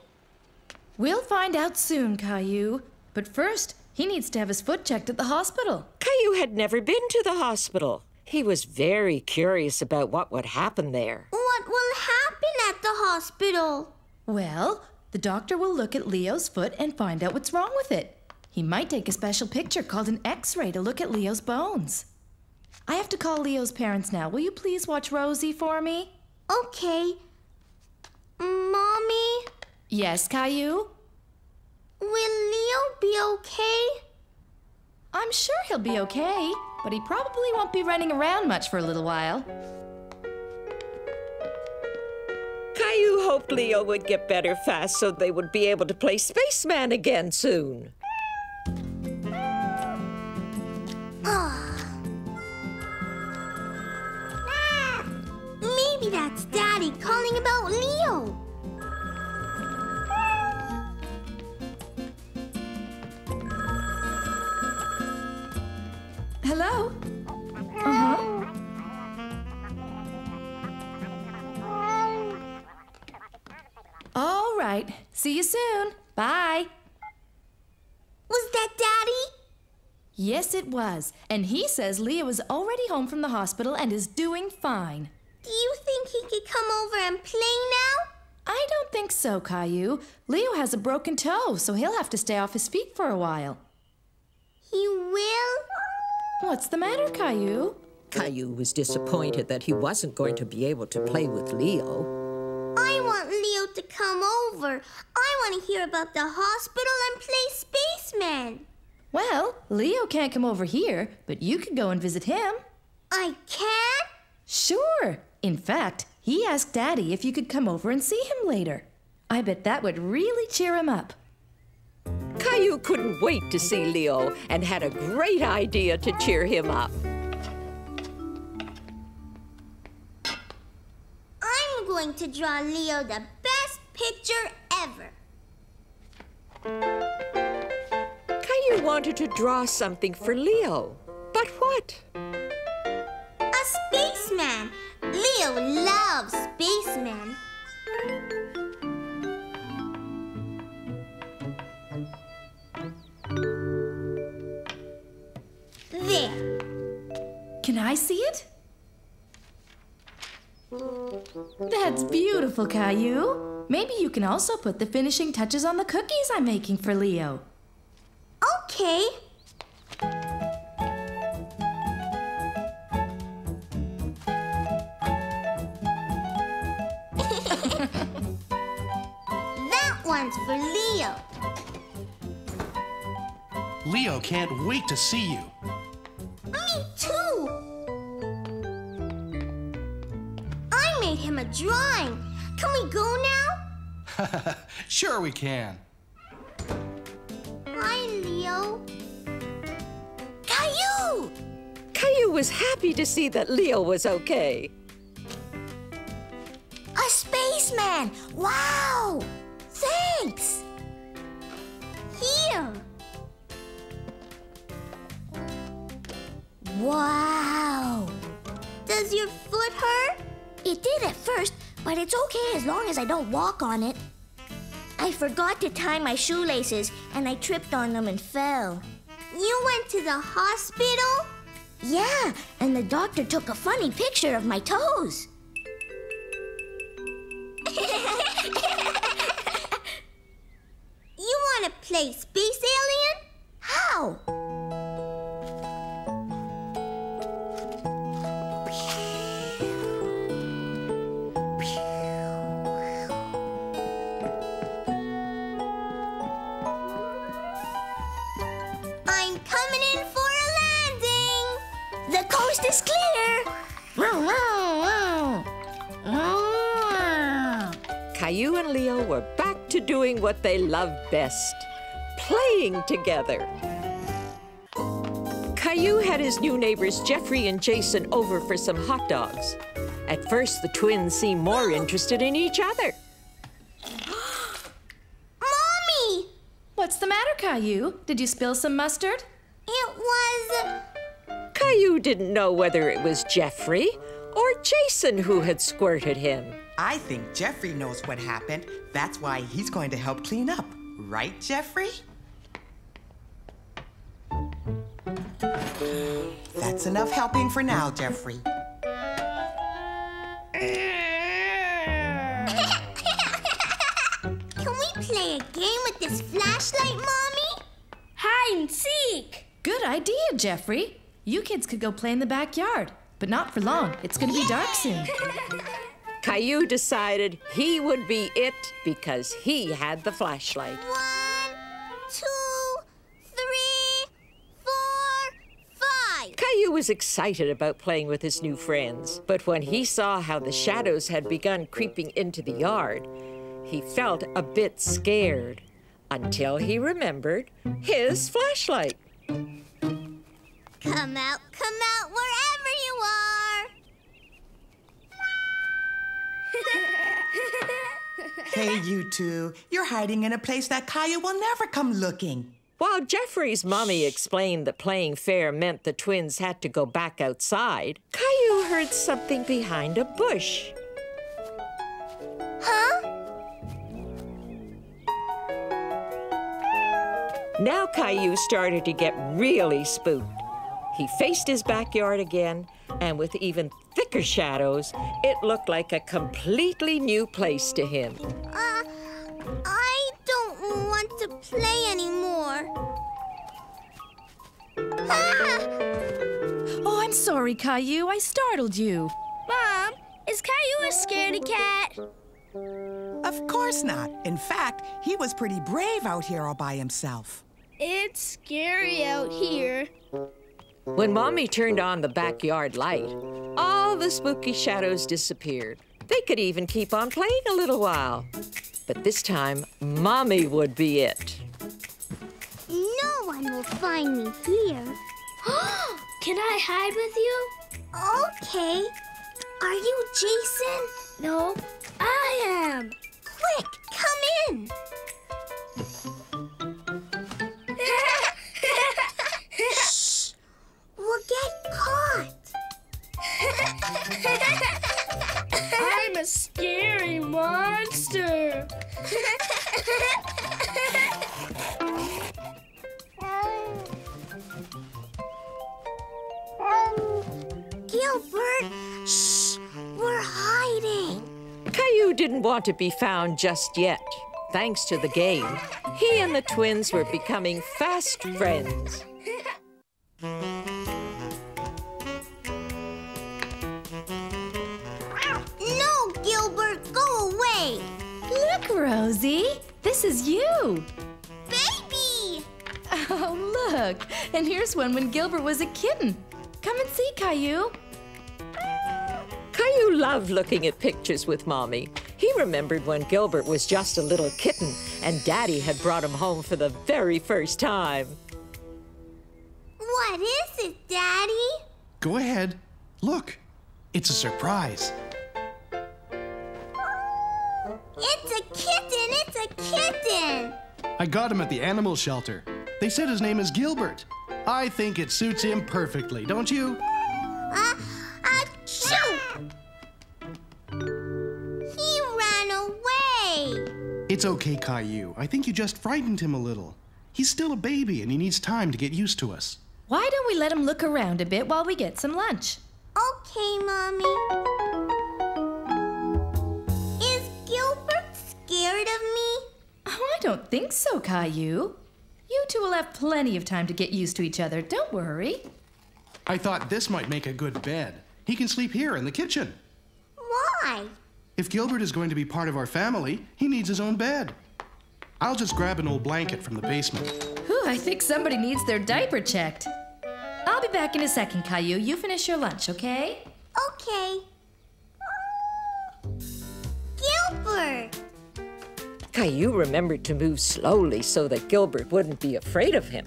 We'll find out soon, Caillou. But first, he needs to have his foot checked at the hospital. Caillou had never been to the hospital. He was very curious about what would happen there. What will happen at the hospital? Well, the doctor will look at Leo's foot and find out what's wrong with it. He might take a special picture called an X-ray to look at Leo's bones. I have to call Leo's parents now. Will you please watch Rosie for me? Okay. Mommy? Yes, Caillou? Will Leo be okay? I'm sure he'll be okay, but he probably won't be running around much for a little while. Caillou hoped Leo would get better fast so they would be able to play spaceman again soon. Maybe that's Daddy calling about Leo. Hello? Uh-huh. All right. See you soon. Bye. Was that Daddy? Yes, it was. And he says Leo is already home from the hospital and is doing fine. Do you think he could come over and play now? I don't think so, Caillou. Leo has a broken toe, so he'll have to stay off his feet for a while. He will? What's the matter, Caillou? Caillou was disappointed that he wasn't going to be able to play with Leo. I want Leo to come over. I want to hear about the hospital and play spaceman. Well, Leo can't come over here, but you could go and visit him. I can? Sure. In fact, he asked Daddy if you could come over and see him later. I bet that would really cheer him up. Caillou couldn't wait to see Leo and had a great idea to cheer him up. I'm going to draw Leo the best picture ever. Caillou wanted to draw something for Leo, but what? A spaceman. Leo loves spacemen. There. Can I see it? That's beautiful, Caillou. Maybe you can also put the finishing touches on the cookies I'm making for Leo. Okay. That one's for Leo. Leo can't wait to see you. Me too. I made him a drawing. Can we go now? Sure we can. Caillou was happy to see that Leo was okay. A spaceman! Wow! Thanks! Here! Wow! Does your foot hurt? It did at first, but it's okay as long as I don't walk on it. I forgot to tie my shoelaces, and I tripped on them and fell. You went to the hospital? Yeah, and the doctor took a funny picture of my toes. You want to play Space Alien? How? I'm coming in for a landing. The coast is clear. Caillou and Leo were back to doing what they loved best, playing together. Caillou had his new neighbors Jeffrey and Jason over for some hot dogs. At first, the twins seemed more interested in each other. Mommy! What's the matter, Caillou? Did you spill some mustard? It was... Caillou didn't know whether it was Jeffrey or Jason who had squirted him. I think Jeffrey knows what happened. That's why he's going to help clean up. Right, Jeffrey? That's enough helping for now, Jeffrey. Can we play a game with this flashlight, Mommy? Hide and seek. Good idea, Jeffrey. You kids could go play in the backyard, but not for long. It's going to be dark soon. Caillou decided he would be it because he had the flashlight. 1, 2, 3, 4, 5. Caillou was excited about playing with his new friends, but when he saw how the shadows had begun creeping into the yard, he felt a bit scared until he remembered his flashlight. Come out wherever you are. Hey, you two. You're hiding in a place that Caillou will never come looking. While Jeffrey's mommy explained that playing fair meant the twins had to go back outside, Caillou heard something behind a bush. Huh? Now Caillou started to get really spooked. He faced his backyard again, and with even thicker shadows, it looked like a completely new place to him. I don't want to play anymore. Oh, I'm sorry, Caillou. I startled you. Mom, is Caillou a scaredy cat? Of course not. In fact, he was pretty brave out here all by himself. It's scary out here. When Mommy turned on the backyard light, all the spooky shadows disappeared. They could even keep on playing a little while. But this time, Mommy would be it. No one will find me here. Can I hide with you? Okay. Are you Jason? No, I am. Quick, come in. Shh! We'll get caught. I'm a scary monster. Gilbert, shh! We're hiding. Caillou didn't want to be found just yet. Thanks to the game, he and the twins were becoming fast friends. No, Gilbert, go away. Look, Rosie, this is you. Baby! Oh, look, and here's one when Gilbert was a kitten. Come and see, Caillou. Caillou loved looking at pictures with Mommy. He remembered when Gilbert was just a little kitten and Daddy had brought him home for the very first time. What is it, Daddy? Go ahead. Look, it's a surprise. It's a kitten! It's a kitten! I got him at the animal shelter. They said his name is Gilbert. I think it suits him perfectly, don't you? Achoo! He ran away. It's okay, Caillou. I think you just frightened him a little. He's still a baby and he needs time to get used to us. Why don't we let him look around a bit while we get some lunch? Okay, Mommy. Is Gilbert scared of me? Oh, I don't think so, Caillou. You two will have plenty of time to get used to each other. Don't worry. I thought this might make a good bed. He can sleep here in the kitchen. Why? If Gilbert is going to be part of our family, he needs his own bed. I'll just grab an old blanket from the basement. Whew, I think somebody needs their diaper checked. I'll be back in a second, Caillou. You finish your lunch, okay? Okay. Gilbert! Caillou remembered to move slowly so that Gilbert wouldn't be afraid of him.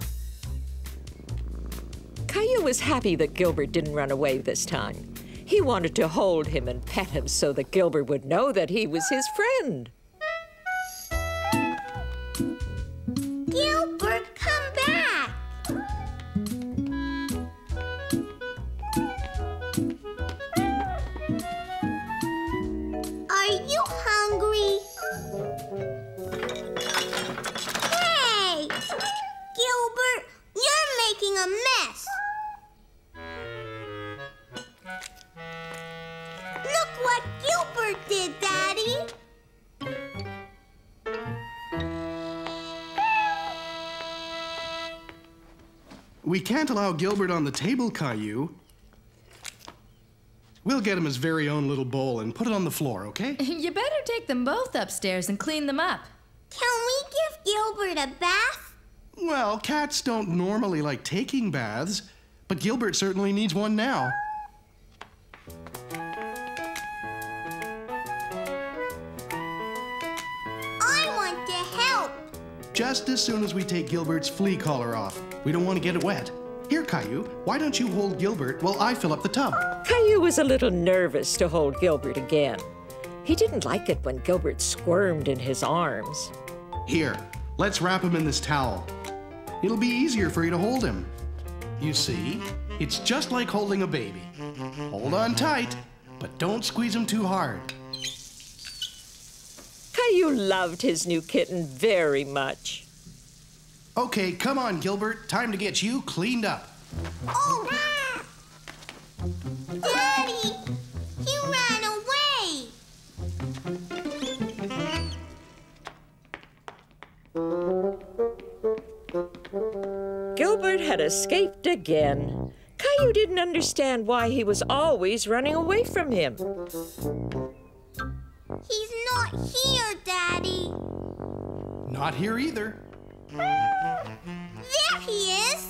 Caillou was happy that Gilbert didn't run away this time. He wanted to hold him and pet him so that Gilbert would know that he was his friend. Gilbert, come back! Are you hungry? Hey! Gilbert, you're making a mess! Look what Gilbert did, Daddy! We can't allow Gilbert on the table, Caillou. We'll get him his very own little bowl and put it on the floor, okay? You better take them both upstairs and clean them up. Can we give Gilbert a bath? Well, cats don't normally like taking baths, but Gilbert certainly needs one now. I want to help. Just as soon as we take Gilbert's flea collar off. We don't want to get it wet. Here, Caillou, why don't you hold Gilbert while I fill up the tub? Caillou was a little nervous to hold Gilbert again. He didn't like it when Gilbert squirmed in his arms. Here, let's wrap him in this towel. It'll be easier for you to hold him. You see, it's just like holding a baby. Hold on tight, but don't squeeze him too hard. Caillou loved his new kitten very much. Okay, come on, Gilbert. Time to get you cleaned up. Oh! Daddy! He ran away! Gilbert had escaped again. Caillou didn't understand why he was always running away from him. He's not here, Daddy. Not here either. There he is!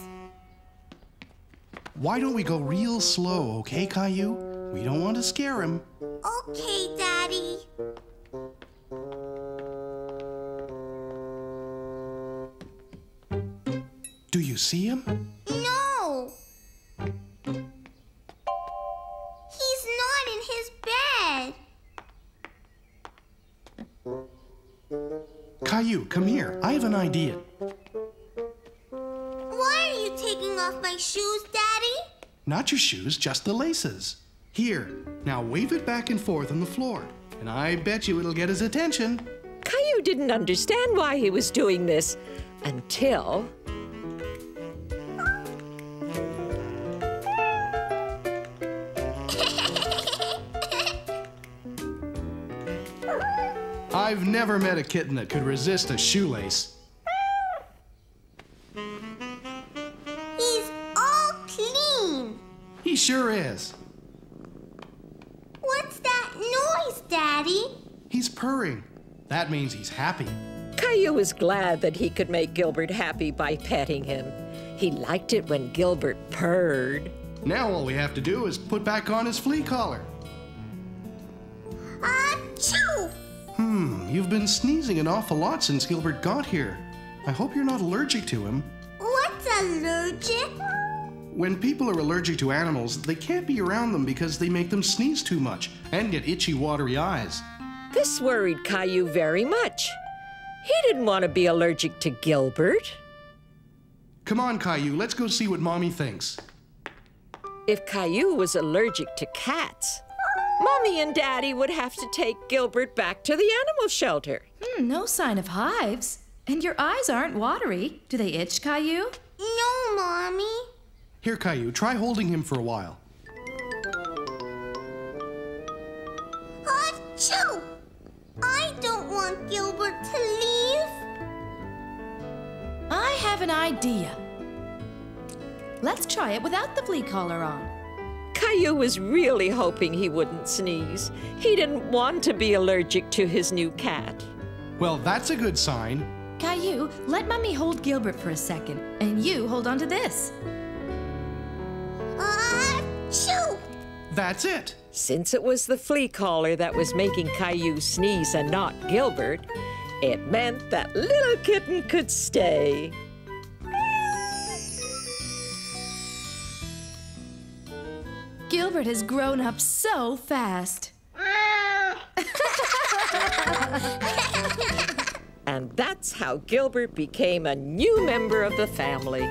Why don't we go real slow, okay, Caillou? We don't want to scare him. Okay, Daddy. Do you see him? No! He's not in his bed. Caillou, come here. I have an idea. Why are you taking off my shoes, Daddy? Not your shoes, just the laces. Here, now wave it back and forth on the floor, and I bet you it'll get his attention. Caillou didn't understand why he was doing this until... I've never met a kitten that could resist a shoelace. He's all clean. He sure is. What's that noise, Daddy? He's purring. That means he's happy. Caillou was glad that he could make Gilbert happy by petting him. He liked it when Gilbert purred. Now all we have to do is put back on his flea collar. Achoo! You've been sneezing an awful lot since Gilbert got here. I hope you're not allergic to him. What's allergic? When people are allergic to animals, they can't be around them because they make them sneeze too much and get itchy, watery eyes. This worried Caillou very much. He didn't want to be allergic to Gilbert. Come on, Caillou, let's go see what Mommy thinks. If Caillou was allergic to cats, Mommy and Daddy would have to take Gilbert back to the animal shelter. No sign of hives. And your eyes aren't watery. Do they itch, Caillou? No, Mommy. Here, Caillou, try holding him for a while. Achoo! I don't want Gilbert to leave. I have an idea. Let's try it without the flea collar on. Caillou was really hoping he wouldn't sneeze. He didn't want to be allergic to his new cat. Well, that's a good sign. Caillou, let Mommy hold Gilbert for a second, and you hold on to this. Achoo! That's it. Since it was the flea collar that was making Caillou sneeze and not Gilbert, it meant that little kitten could stay. Gilbert has grown up so fast. And that's how Gilbert became a new member of the family.